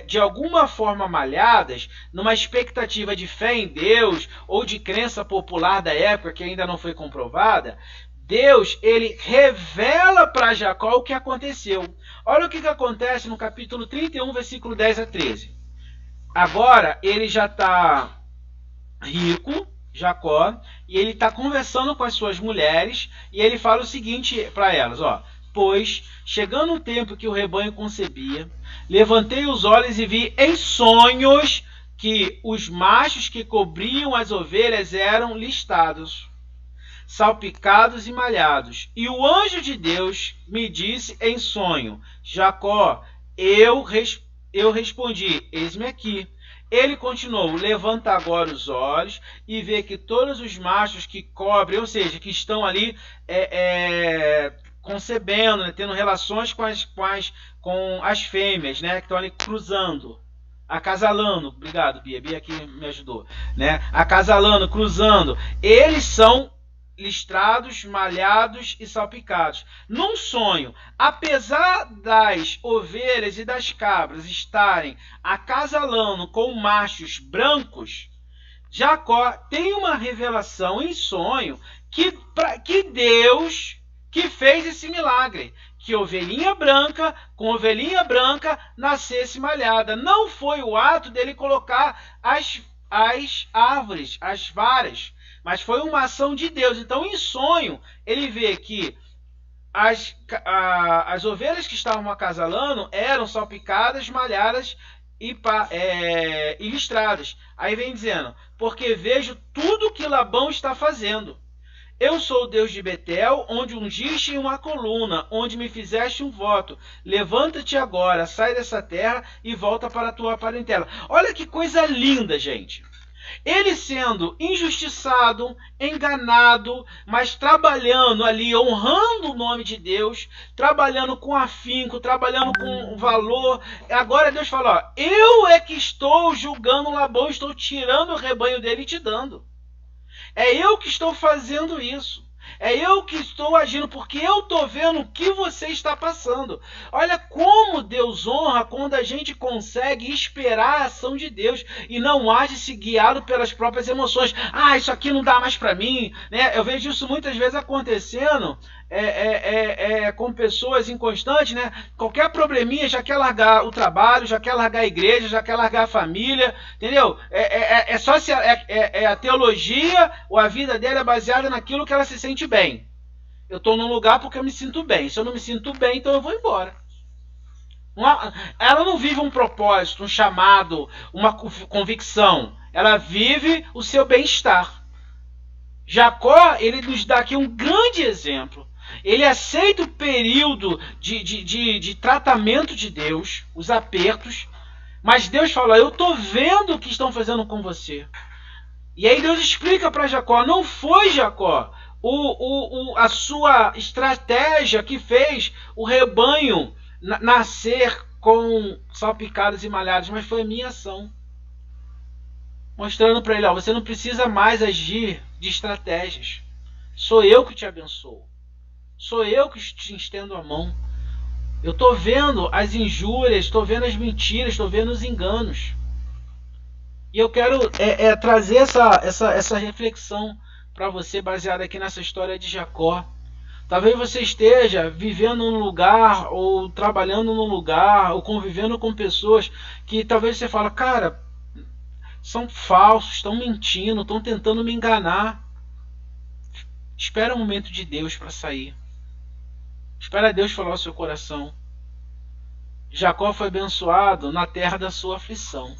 de alguma forma malhadas, numa expectativa de fé em Deus ou de crença popular da época que ainda não foi comprovada, Deus ele revela para Jacó o que aconteceu. Olha o que acontece no capítulo 31, versículo 10 a 13. Agora ele já está rico, Jacó, e ele está conversando com as suas mulheres, e ele fala o seguinte para elas, pois, chegando o tempo que o rebanho concebia, levantei os olhos e vi em sonhos que os machos que cobriam as ovelhas eram listados, salpicados e malhados. E o anjo de Deus me disse em sonho, Jacó, eu respondi, eis-me aqui. Ele continuou, levanta agora os olhos e vê que todos os machos que cobrem, ou seja, que estão ali concebendo, né, tendo relações com as fêmeas, né, que estão ali cruzando acasalando, obrigado Bia, Bia aqui me ajudou, né? Acasalando, cruzando, eles são listrados, malhados e salpicados. Num sonho, apesar das ovelhas e das cabras estarem acasalando com machos brancos, Jacó tem uma revelação em sonho que Deus que fez esse milagre, que ovelhinha branca com ovelhinha branca nascesse malhada. Não foi o ato dele colocar as árvores, as varas, mas foi uma ação de Deus. Então, em sonho, ele vê que as ovelhas que estavam acasalando eram salpicadas, malhadas e listradas. Aí vem dizendo, porque vejo tudo que Labão está fazendo. Eu sou o Deus de Betel, onde ungiste uma coluna, onde me fizeste um voto. Levanta-te agora, sai dessa terra e volta para a tua parentela. Olha que coisa linda, gente. Ele sendo injustiçado, enganado, mas trabalhando ali, honrando o nome de Deus, trabalhando com afinco, trabalhando com valor. Agora Deus fala, ó, eu é que estou julgando Labão, estou tirando o rebanho dele e te dando. É eu que estou fazendo isso. É eu que estou agindo, porque eu estou vendo o que você está passando. Olha como Deus honra quando a gente consegue esperar a ação de Deus e não age se guiado pelas próprias emoções. Ah, isso aqui não dá mais para mim, né? Eu vejo isso muitas vezes acontecendo com pessoas inconstantes, né? Qualquer probleminha já quer largar o trabalho, já quer largar a igreja, já quer largar a família, entendeu? A teologia ou a vida dela é baseada naquilo que ela se sente bem. Eu estou num lugar porque eu me sinto bem. Se eu não me sinto bem, então eu vou embora. Ela não vive um propósito, um chamado, uma convicção. Ela vive o seu bem-estar. Jacó, ele nos dá aqui um grande exemplo. Ele aceita o período de tratamento de Deus, os apertos, mas Deus fala, eu estou vendo o que estão fazendo com você. E aí Deus explica para Jacó, não foi Jacó a sua estratégia que fez o rebanho nascer com salpicados e malhados, mas foi a minha ação. Mostrando para ele, ó, você não precisa mais agir de estratégias. Sou eu que te abençoo. Sou eu que te estendo a mão. Eu estou vendo as injúrias, estou vendo as mentiras, estou vendo os enganos. E eu quero trazer essa reflexão para você, baseada aqui nessa história de Jacó. Talvez você esteja vivendo num lugar, ou trabalhando num lugar, ou convivendo com pessoas que talvez você fala, cara, são falsos, estão mentindo, estão tentando me enganar. Espera o momento de Deus para sair. Espera Deus falar ao seu coração. Jacó foi abençoado na terra da sua aflição.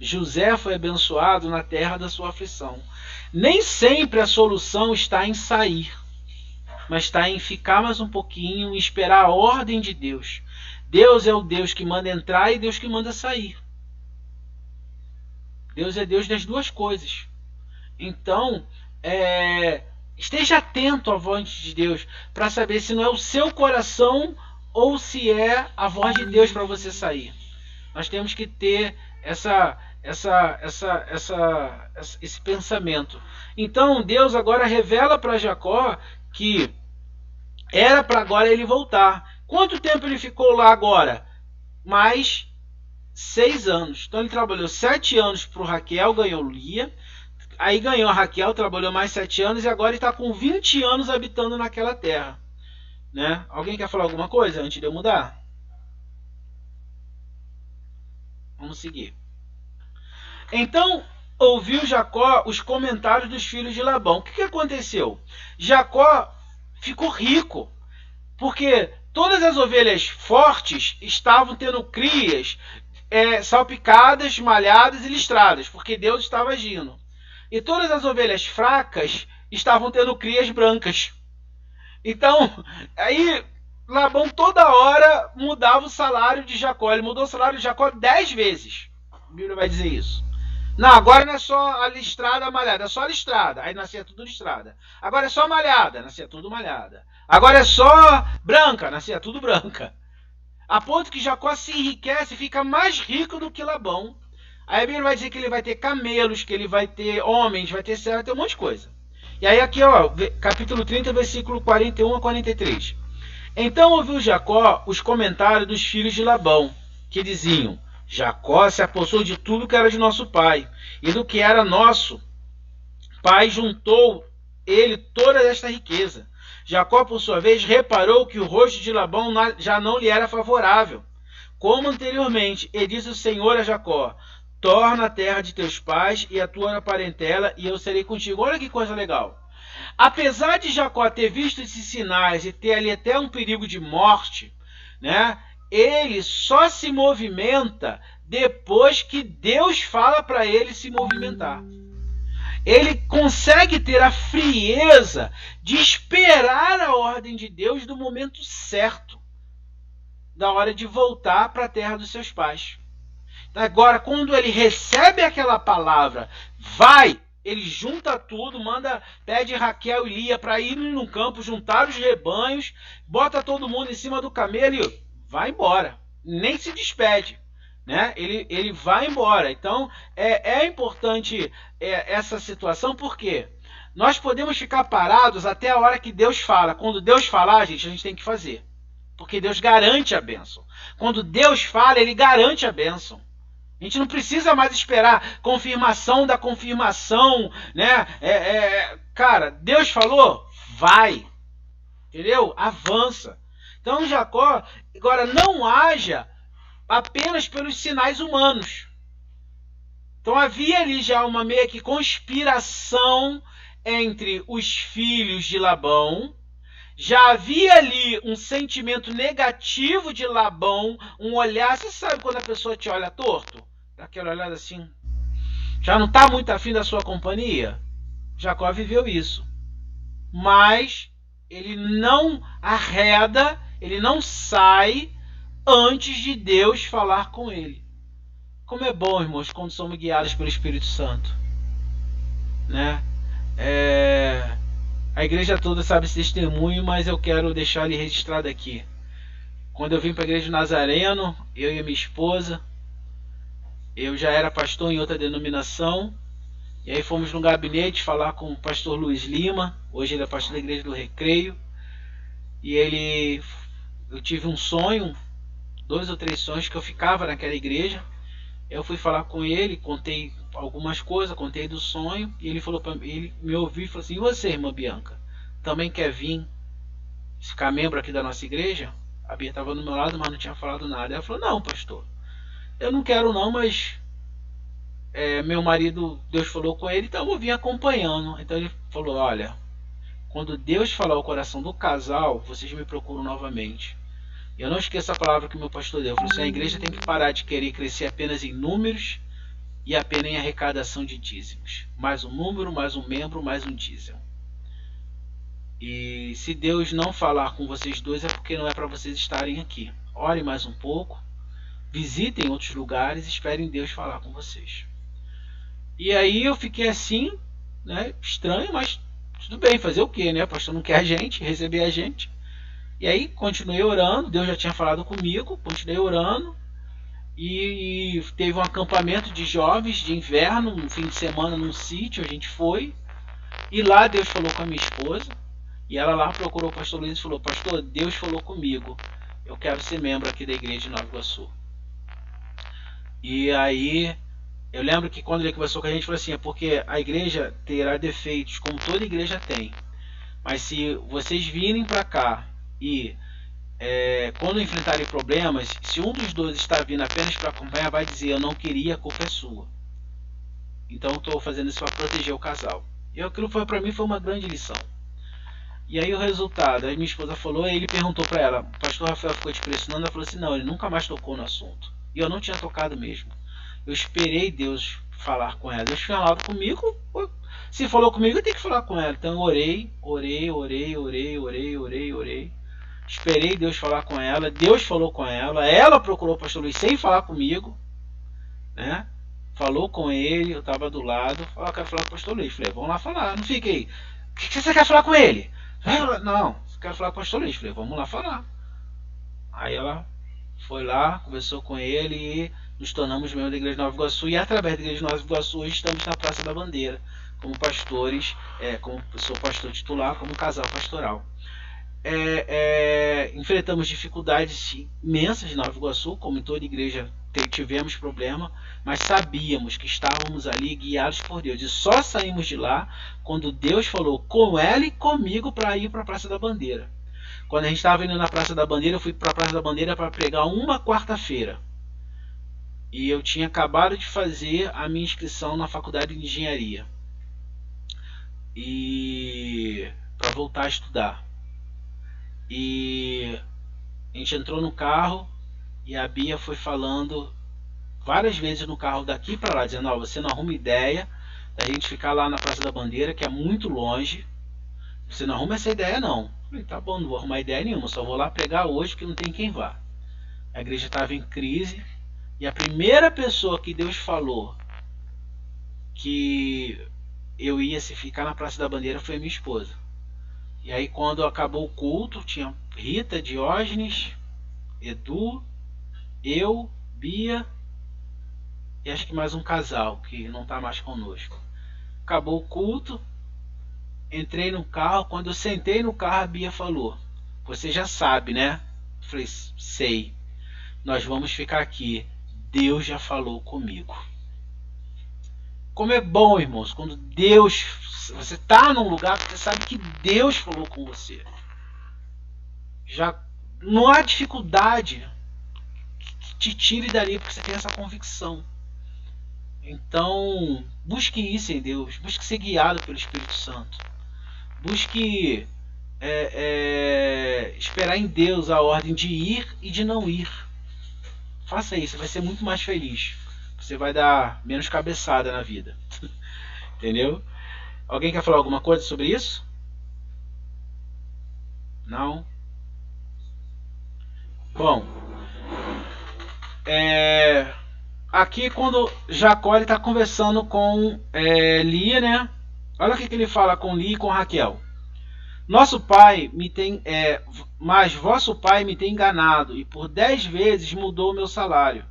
José foi abençoado na terra da sua aflição. Nem sempre a solução está em sair, mas está em ficar mais um pouquinho e esperar a ordem de Deus. Deus é o Deus que manda entrar e Deus que manda sair. Deus é Deus das duas coisas. Então, esteja atento à voz de Deus para saber se não é o seu coração ou se é a voz de Deus para você sair. Nós temos que ter esse pensamento. Então Deus agora revela para Jacó que era para agora ele voltar. Quanto tempo ele ficou lá agora? Mais 6 anos. Então ele trabalhou 7 anos para o Raquel, ganhou Lia. Aí ganhou a Raquel, trabalhou mais 7 anos e agora ele está com 20 anos habitando naquela terra. Né? Alguém quer falar alguma coisa antes de eu mudar? Vamos seguir. Então, ouviu Jacó os comentários dos filhos de Labão. O que aconteceu? Jacó ficou rico, porque todas as ovelhas fortes estavam tendo crias salpicadas, malhadas e listradas, porque Deus estava agindo. E todas as ovelhas fracas estavam tendo crias brancas. Então, aí Labão toda hora mudava o salário de Jacó. Ele mudou o salário de Jacó 10 vezes. A Bíblia vai dizer isso. Não, agora não é só a listrada, a malhada. É só a listrada. Aí nascia tudo listrada. Agora é só malhada. Nascia tudo malhada. Agora é só branca. Nascia tudo branca. A ponto que Jacó se enriquece e fica mais rico do que Labão. Aí a Bíblia vai dizer que ele vai ter camelos, que ele vai ter homens, vai ter servos, vai ter um monte de coisa. E aí aqui, ó, capítulo 30, versículo 41 a 43. Então ouviu Jacó os comentários dos filhos de Labão, que diziam: Jacó se apossou de tudo que era de nosso pai, e do que era nosso pai juntou ele toda esta riqueza. Jacó, por sua vez, reparou que o rosto de Labão já não lhe era favorável, como anteriormente, e disse o Senhor a Jacó: torna a terra de teus pais e a tua parentela, e eu serei contigo. Olha que coisa legal. Apesar de Jacó ter visto esses sinais e ter ali até um perigo de morte, né, ele só se movimenta depois que Deus fala para ele se movimentar. Ele consegue ter a frieza de esperar a ordem de Deus do momento certo, da hora de voltar para a terra dos seus pais. Agora, quando ele recebe aquela palavra, vai, ele junta tudo, pede Raquel e Lia para irem no campo, juntar os rebanhos, bota todo mundo em cima do camelo e vai embora. Nem se despede, né? Ele vai embora. Então, é importante essa situação, porque nós podemos ficar parados até a hora que Deus fala. Quando Deus falar, a gente tem que fazer. Porque Deus garante a bênção. Quando Deus fala, Ele garante a bênção. A gente não precisa mais esperar confirmação da confirmação, né? Cara, Deus falou, vai. Entendeu? Avança. Então Jacó, agora não haja apenas pelos sinais humanos. Então havia ali já uma meio que conspiração entre os filhos de Labão. Já havia ali um sentimento negativo de Labão, um olhar. Você sabe quando a pessoa te olha torto? Aquela olhada assim, já não está muito afim da sua companhia? Jacó viveu isso, mas ele não arreda, ele não sai antes de Deus falar com ele. Como é bom, irmãos, quando somos guiados pelo Espírito Santo, né? A igreja toda sabe esse testemunho, mas eu quero deixar ele registrado aqui. Quando eu vim para a igreja de Nazareno, eu e a minha esposa, eu já era pastor em outra denominação, e aí fomos no gabinete falar com o pastor Luiz Lima. Hoje ele é pastor da igreja do Recreio, e eu tive um sonho, 2 ou 3 sonhos, que eu ficava naquela igreja. Eu fui falar com ele, contei algumas coisas, contei do sonho, e ele falou para mim, ele me ouviu e falou assim: e você, irmã Bianca, também quer vir ficar membro aqui da nossa igreja? A Bia estava do meu lado, mas não tinha falado nada. Ela falou: não, pastor, eu não quero não, mas meu marido, Deus falou com ele, então eu vou vir acompanhando. Então ele falou: olha, quando Deus falar o coração do casal, vocês me procuram novamente. Eu não esqueço a palavra que meu pastor deu. Ele falou assim: a igreja tem que parar de querer crescer apenas em números e apenas em arrecadação de dízimos. Mais um número, mais um membro, mais um dízimo. E se Deus não falar com vocês dois, é porque não é para vocês estarem aqui. Orem mais um pouco, visitem outros lugares, esperem Deus falar com vocês. E aí eu fiquei assim, né, estranho, mas tudo bem, fazer o quê, né? O pastor não quer a gente, receber a gente. E aí continuei orando, Deus já tinha falado comigo, continuei orando. E teve um acampamento de jovens de inverno, um fim de semana num sítio, a gente foi. E lá Deus falou com a minha esposa. E ela lá procurou o pastor Luiz e falou: pastor, Deus falou comigo, eu quero ser membro aqui da igreja de Nova Iguaçu. E aí eu lembro que quando ele conversou com a gente, falou assim: é porque a igreja terá defeitos, como toda igreja tem. Mas se vocês virem para cá e quando enfrentarem problemas, se um dos dois está vindo apenas para acompanhar, vai dizer: eu não queria, a culpa é sua. Então eu estou fazendo isso para proteger o casal. E aquilo para mim foi uma grande lição. E aí o resultado, aí minha esposa falou, aí ele perguntou para ela: o pastor Rafael ficou te pressionando? Ela falou assim: não, ele nunca mais tocou no assunto. E eu não tinha tocado mesmo. Eu esperei Deus falar com ela. Deus falava comigo, se falou comigo, eu tenho que falar com ela. Então eu orei. Esperei Deus falar com ela. Deus falou com ela. Ela procurou o pastor Luiz sem falar comigo, né? Falou com ele, eu estava do lado. Falou: eu quero falar com o pastor Luiz. Falei: vamos lá falar. Não fiquei: o que você quer falar com ele? Não, eu quero falar com o pastor Luiz. Falei: vamos lá falar. Aí ela foi lá, conversou com ele e nos tornamos membros da Igreja de Nova Iguaçu, e através da Igreja de Nova Iguaçu hoje estamos na Praça da Bandeira, como pastores, como sou pastor titular, como casal pastoral. Enfrentamos dificuldades imensas de Nova Iguaçu, como em toda igreja tivemos problema, mas sabíamos que estávamos ali guiados por Deus, e só saímos de lá quando Deus falou com ela e comigo para ir para a Praça da Bandeira. Quando a gente estava indo na Praça da Bandeira, eu fui para a Praça da Bandeira para pregar uma quarta-feira, e eu tinha acabado de fazer a minha inscrição na faculdade de engenharia e para voltar a estudar. E a gente entrou no carro e a Bia foi falando várias vezes no carro daqui para lá, dizendo: você não arruma ideia da gente ficar lá na Praça da Bandeira, que é muito longe, você não arruma essa ideia não. Eu falei: tá bom, não vou arrumar ideia nenhuma, só vou lá pregar hoje porque não tem quem vá. A igreja estava em crise, e a primeira pessoa que Deus falou que eu ia se ficar na Praça da Bandeira foi a minha esposa. E aí, quando acabou o culto, tinha Rita, Diógenes, Edu, eu, Bia e acho que mais um casal que não está mais conosco. Acabou o culto, entrei no carro. Quando eu sentei no carro, a Bia falou: você já sabe, né? Eu falei: sei, nós vamos ficar aqui, Deus já falou comigo. Como é bom, irmãos, quando Deus, você está num lugar porque você sabe que Deus falou com você. Já não há dificuldade que te tire dali, porque você tem essa convicção. Então, busque isso em Deus, busque ser guiado pelo Espírito Santo, busque esperar em Deus a ordem de ir e de não ir. Faça isso, vai ser muito mais feliz. Você vai dar menos cabeçada na vida. Entendeu? Alguém quer falar alguma coisa sobre isso? Não? Bom, aqui quando Jacó está conversando com Lia, né? Olha o que ele fala com Lia e com Raquel. Nosso pai me tem, mas vosso pai me tem enganado, e por 10 vezes mudou o meu salário.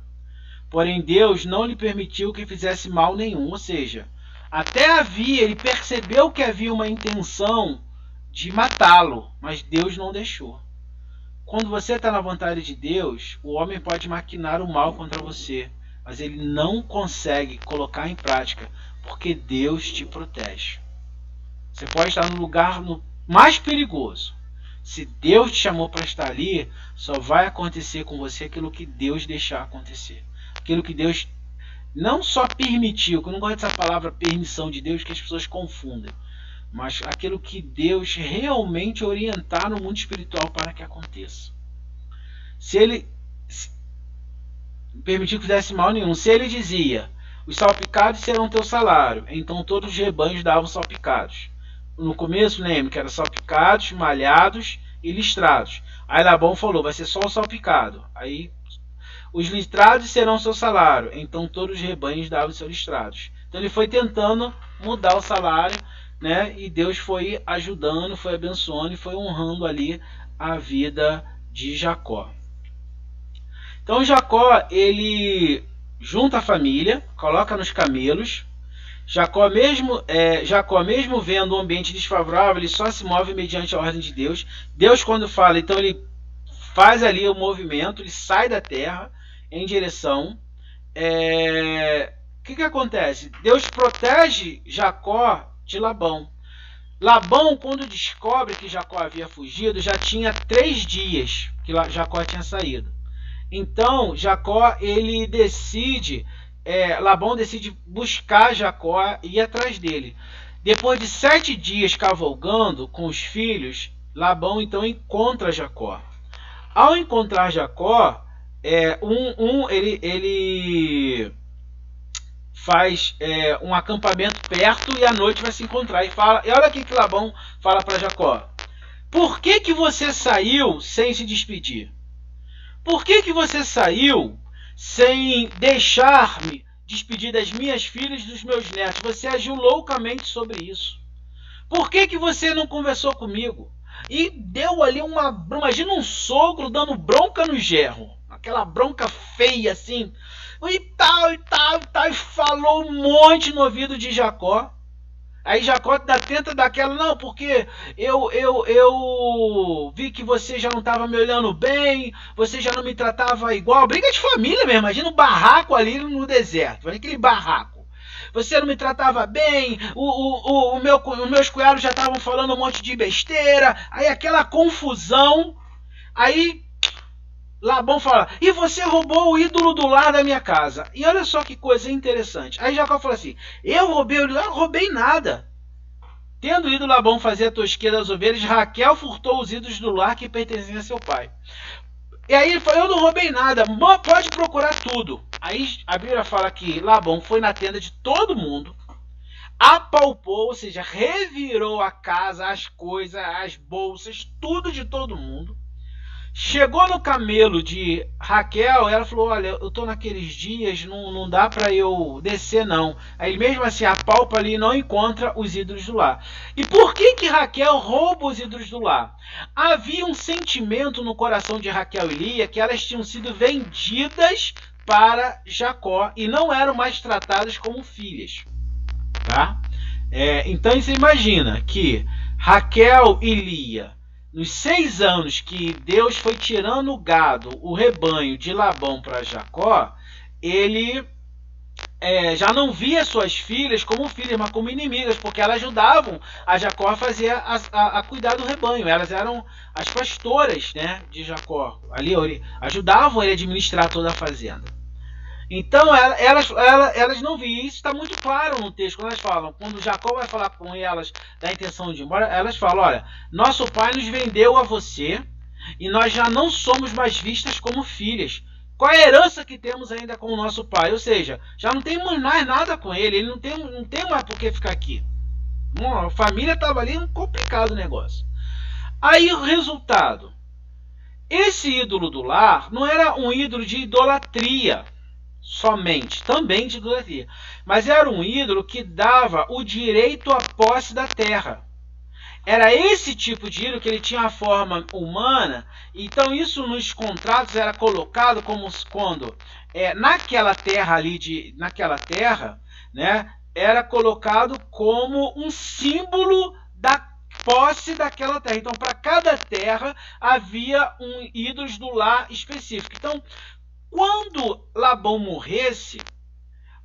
Porém Deus não lhe permitiu que fizesse mal nenhum. Ou seja, até ele percebeu que havia uma intenção de matá-lo, mas Deus não deixou. Quando você está na vontade de Deus, o homem pode maquinar o mal contra você, mas ele não consegue colocar em prática, porque Deus te protege. Você pode estar no lugar mais perigoso. Se Deus te chamou para estar ali, só vai acontecer com você aquilo que Deus deixar acontecer. Aquilo que Deus não só permitiu, que eu não gosto dessa palavra permissão de Deus, que as pessoas confundem, mas aquilo que Deus realmente orientar no mundo espiritual para que aconteça. Se ele permitiu que fizesse mal nenhum, se ele dizia: os salpicados serão teu salário, então todos os rebanhos davam salpicados. No começo, lembra que eram salpicados, malhados e listrados. Aí Labão falou: vai ser só o salpicado. Aí os listrados serão seu salário, então todos os rebanhos davam seus listrados. Então ele foi tentando mudar o salário, né? E Deus foi ajudando, foi abençoando e foi honrando ali a vida de Jacó. Então Jacó, ele junta a família, coloca nos camelos. Jacó mesmo vendo um ambiente desfavorável, ele só se move mediante a ordem de Deus. Deus, quando fala, então ele faz ali o movimento, ele sai da terra em direção. O que acontece? Deus protege Jacó de Labão. Labão, quando descobre que Jacó havia fugido, já tinha 3 dias que Jacó tinha saído. Então Jacó, ele decide, Labão decide buscar Jacó e ir atrás dele. Depois de 7 dias cavalgando com os filhos, Labão então encontra Jacó. Ao encontrar Jacó, ele faz um acampamento perto e à noite vai se encontrar. E olha aqui que Labão fala para Jacó: por que você saiu sem se despedir? Por que você saiu sem deixar-me despedir das minhas filhas e dos meus netos? Você agiu loucamente sobre isso. Por que você não conversou comigo? E deu ali imagina um sogro dando bronca no genro, aquela bronca feia assim. e tal, e falou um monte no ouvido de Jacó. Aí Jacó tenta daquela, não, porque eu vi que você já não estava me olhando bem, você já não me tratava igual. Briga de família mesmo, imagina um barraco ali no deserto, olha aquele barraco. Você não me tratava bem, os meus cunhados já estavam falando um monte de besteira, aí aquela confusão, aí Labão fala, e você roubou o ídolo do lar da minha casa. E olha só que coisa interessante. Aí Jacó fala assim, eu roubei o ídolo? Eu não roubei nada. Tendo ido Labão fazer a tosquia das ovelhas, Raquel furtou os ídolos do lar que pertenciam a seu pai. E aí ele falou, eu não roubei nada, pode procurar tudo. Aí a Bíblia fala que Labão foi na tenda de todo mundo, apalpou, ou seja, revirou a casa, as coisas, as bolsas, tudo de todo mundo. Chegou no camelo de Raquel, ela falou, olha, eu tô naqueles dias, não dá para eu descer não. Aí mesmo assim apalpa ali e não encontra os ídolos do lar. E por que Raquel rouba os ídolos do lar? Havia um sentimento no coração de Raquel e Lia que elas tinham sido vendidas para Jacó e não eram mais tratadas como filhas. Tá? Então você imagina que Raquel e Lia, nos 6 anos que Deus foi tirando o gado, o rebanho de Labão para Jacó, ele já não via suas filhas como filhas, mas como inimigas, porque elas ajudavam a Jacó a fazer a cuidar do rebanho. Elas eram as pastoras, né, de Jacó. Ali ajudavam ele a administrar toda a fazenda. Então elas não viam. Isso está muito claro no texto quando elas falam. Quando Jacó vai falar com elas da intenção de ir embora, elas falam, olha, nosso pai nos vendeu a você e nós já não somos mais vistas como filhas. Qual é a herança que temos ainda com o nosso pai? Ou seja, já não temos mais nada com ele. Ele não tem mais por que ficar aqui. A família estava ali, um complicado negócio. Aí o resultado. Esse ídolo do lar não era um ídolo de idolatria somente, também de idolatria, mas era um ídolo que dava o direito à posse da terra. Era esse tipo de ídolo que ele tinha a forma humana. Então isso nos contratos era colocado como quando naquela terra ali naquela terra, né, era colocado como um símbolo da posse daquela terra. Então para cada terra havia um ídolo do lar específico. Então quando Labão morresse,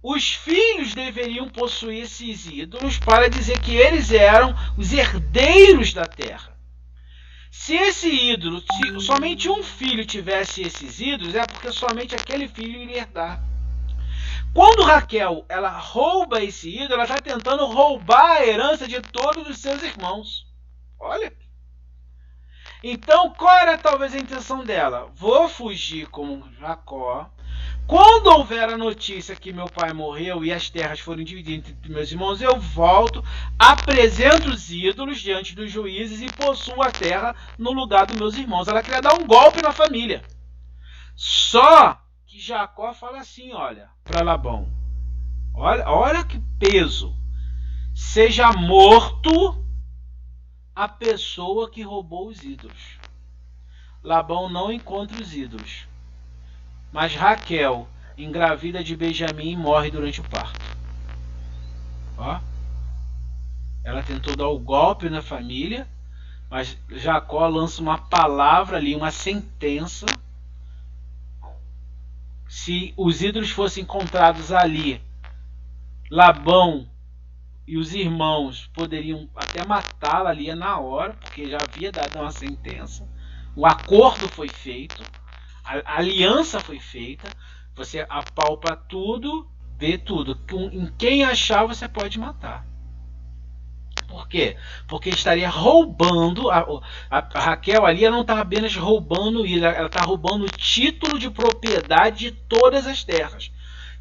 os filhos deveriam possuir esses ídolos para dizer que eles eram os herdeiros da terra. Se esse ídolo, se somente um filho tivesse esses ídolos, é porque somente aquele filho iria herdar. Quando Raquel ela rouba esse ídolo, ela está tentando roubar a herança de todos os seus irmãos. Olha. Então, qual era talvez a intenção dela? Vou fugir com Jacó. Quando houver a notícia que meu pai morreu e as terras foram divididas entre meus irmãos, eu volto, apresento os ídolos diante dos juízes e possuo a terra no lugar dos meus irmãos. Ela queria dar um golpe na família. Só que Jacó fala assim, olha, para Labão. Olha que peso. Seja morto a pessoa que roubou os ídolos. Labão não encontra os ídolos. Mas Raquel engravida de Benjamim e morre durante o parto. Ó. Ela tentou dar o golpe na família, mas Jacó lança uma palavra ali, uma sentença. Se os ídolos fossem encontrados ali, Labão e os irmãos poderiam até matá-la ali na hora, porque já havia dado uma sentença. O acordo foi feito, a aliança foi feita. Você apalpa tudo, vê tudo. Em quem achar você pode matar. Por quê? Porque estaria roubando. A Raquel ali ela não está apenas roubando isso, ela está roubando o título de propriedade de todas as terras,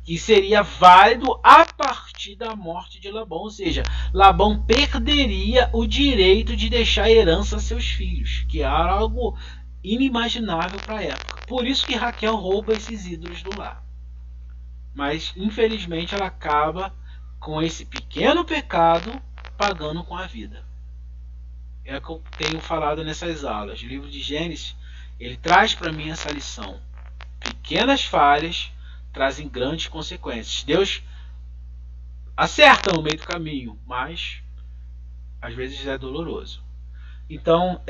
que seria válido a partir da morte de Labão. Ou seja, Labão perderia o direito de deixar herança a seus filhos, que era algo inimaginável para a época. Por isso que Raquel rouba esses ídolos do lar. Mas, infelizmente, ela acaba com esse pequeno pecado pagando com a vida. É o que eu tenho falado nessas aulas. O livro de Gênesis, ele traz para mim essa lição. Pequenas falhas trazem grandes consequências. Deus acerta no meio do caminho, mas às vezes é doloroso. Então,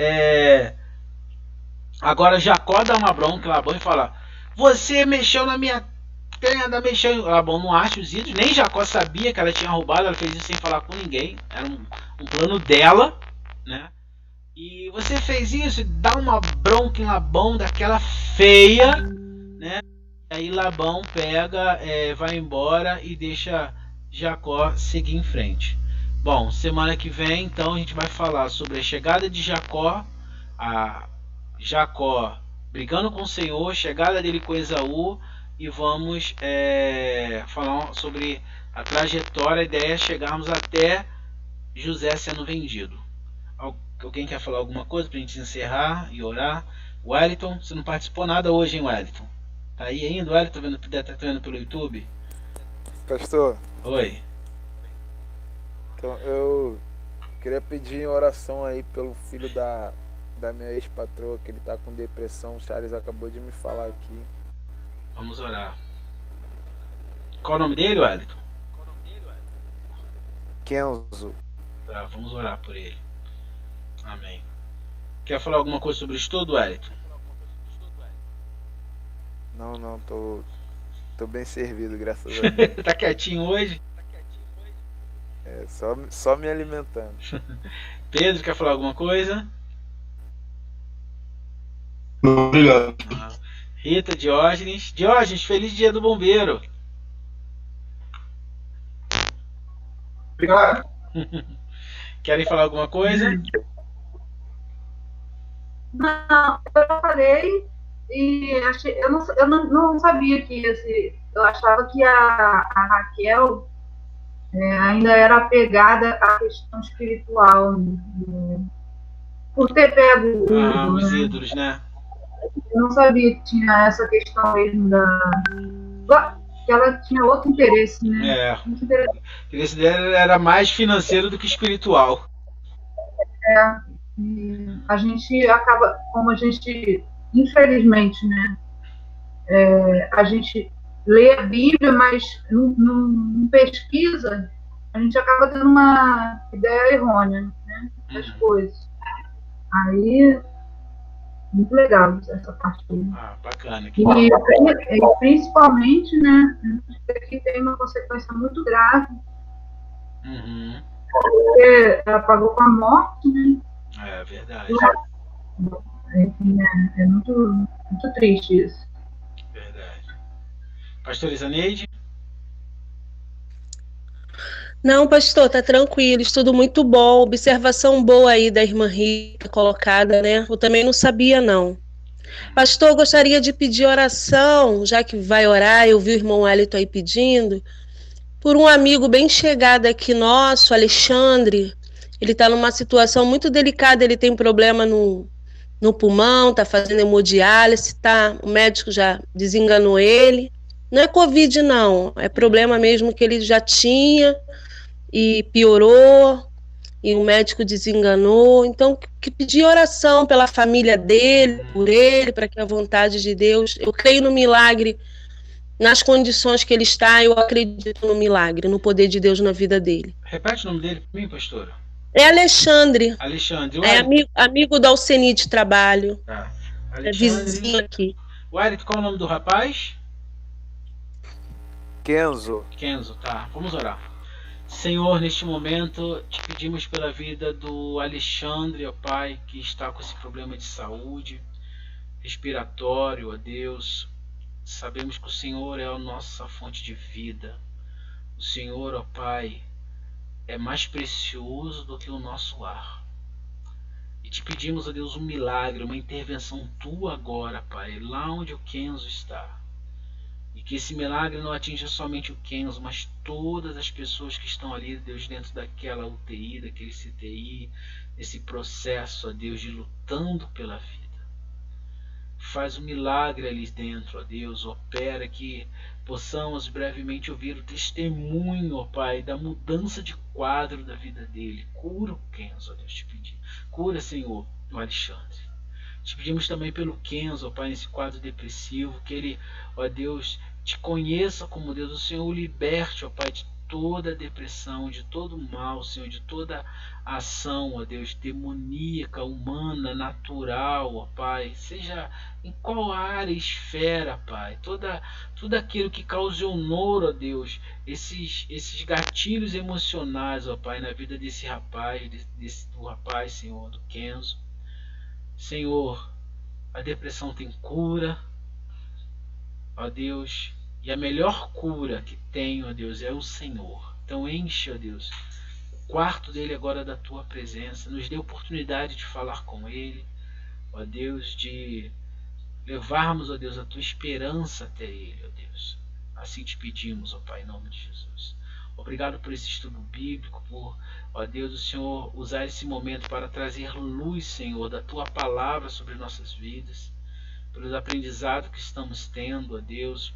agora Jacó dá uma bronca em Labão e fala: você mexeu na minha tenda, mexeu em... Labão não acha os ídolos, nem Jacó sabia que ela tinha roubado, ela fez isso sem falar com ninguém, era um plano dela, né? E você fez isso, dá uma bronca em Labão daquela feia, né? Aí Labão pega, vai embora e deixa Jacó seguir em frente. Bom, semana que vem então a gente vai falar sobre a chegada de Jacó, a Jacó brigando com o Senhor, chegada dele com Esaú, e vamos falar sobre a trajetória. A ideia é chegarmos até José sendo vendido. Alguém quer falar alguma coisa para a gente encerrar e orar? Wellington, você não participou nada hoje, hein, Wellington? Tá aí ainda, Wellington, tá vendo pelo YouTube? Pastor. Oi. Então, eu queria pedir em oração aí pelo filho da minha ex-patroa, que ele tá com depressão. O Charles acabou de me falar aqui. Vamos orar. Qual o nome dele, Wellington? Kenzo. Tá, vamos orar por ele. Amém. Quer falar alguma coisa sobre o estudo, Wellington? Não, tô bem servido, graças a Deus. Tá quietinho hoje? Só me alimentando. Pedro, quer falar alguma coisa? Obrigado. Rita, Diógenes, feliz dia do bombeiro. Obrigado. Querem falar alguma coisa? Não, eu já falei e eu não sabia que eu achava que a Raquel ainda era apegada à questão espiritual, né? Por ter pego os ídolos, né? Eu não sabia que tinha essa questão mesmo que ela tinha outro interesse, né? O interesse dela era mais financeiro do que espiritual. E a gente acaba, como a gente, infelizmente, né? A gente lê a Bíblia, mas não pesquisa, a gente acaba tendo uma ideia errônea, né, das coisas. Aí, muito legal essa parte aí. Bacana. E principalmente, né, aqui tem uma consequência muito grave, porque ela pagou com a morte, né? É verdade. É muito, muito triste isso. Verdade. Pastor Isaneide? Não, pastor, tá tranquilo, estudo muito bom, observação boa aí da irmã Rita colocada, né? Eu também não sabia, não. Pastor, eu gostaria de pedir oração, já que vai orar, eu vi o irmão Wellington aí pedindo, por um amigo bem chegado aqui nosso, Alexandre. Ele está numa situação muito delicada, ele tem problema no pulmão, está fazendo hemodiálise, o médico já desenganou ele. Não é Covid, não, é problema mesmo que ele já tinha e piorou, e o médico desenganou. Então, que pedir oração pela família dele, por ele, para que a vontade de Deus... Eu creio no milagre, nas condições que ele está, eu acredito no milagre, no poder de Deus na vida dele. Repete o nome dele para mim, pastora. É Alexandre. Alexandre. É amigo da Alceni de trabalho. Tá. É vizinho aqui. Wellington, qual é o nome do rapaz? Kenzo, tá. Vamos orar. Senhor, neste momento, te pedimos pela vida do Alexandre, ó Pai, que está com esse problema de saúde respiratório, ó Deus. Sabemos que o Senhor é a nossa fonte de vida. O Senhor, ó Pai, é mais precioso do que o nosso ar. E te pedimos, ó Deus, um milagre, uma intervenção tua agora, Pai, lá onde o Kenzo está. E que esse milagre não atinja somente o Kenzo, mas todas as pessoas que estão ali, Deus, dentro daquela UTI, daquele CTI, nesse processo, ó Deus, de lutando pela vida. Faz um milagre ali dentro, ó Deus, opera que possamos brevemente ouvir o testemunho, ó Pai, da mudança de quadro da vida dele. Cura o Kenzo, ó Deus, te pedir. Cura, Senhor, o Alexandre. Te pedimos também pelo Kenzo, ó Pai, nesse quadro depressivo, que ele, ó Deus, te conheça como Deus. O Senhor o liberte, ó Pai, de toda depressão, de todo mal, Senhor, de toda ação, ó Deus, demoníaca, humana, natural, ó Pai, seja em qual área, esfera, Pai, tudo aquilo que causou, ó Deus, esses gatilhos emocionais, ó Pai, na vida desse rapaz, do rapaz, Senhor, do Kenzo. Senhor, a depressão tem cura, ó Deus, e a melhor cura que tem, ó Deus, é o Senhor. Então enche, ó Deus, o quarto dele agora da tua presença, nos dê oportunidade de falar com ele, ó Deus, de levarmos, ó Deus, a tua esperança até ele, ó Deus. Assim te pedimos, ó Pai, em nome de Jesus. Obrigado por esse estudo bíblico, por, ó Deus, o Senhor usar esse momento para trazer luz, Senhor, da tua palavra sobre nossas vidas, pelos aprendizados que estamos tendo, ó Deus,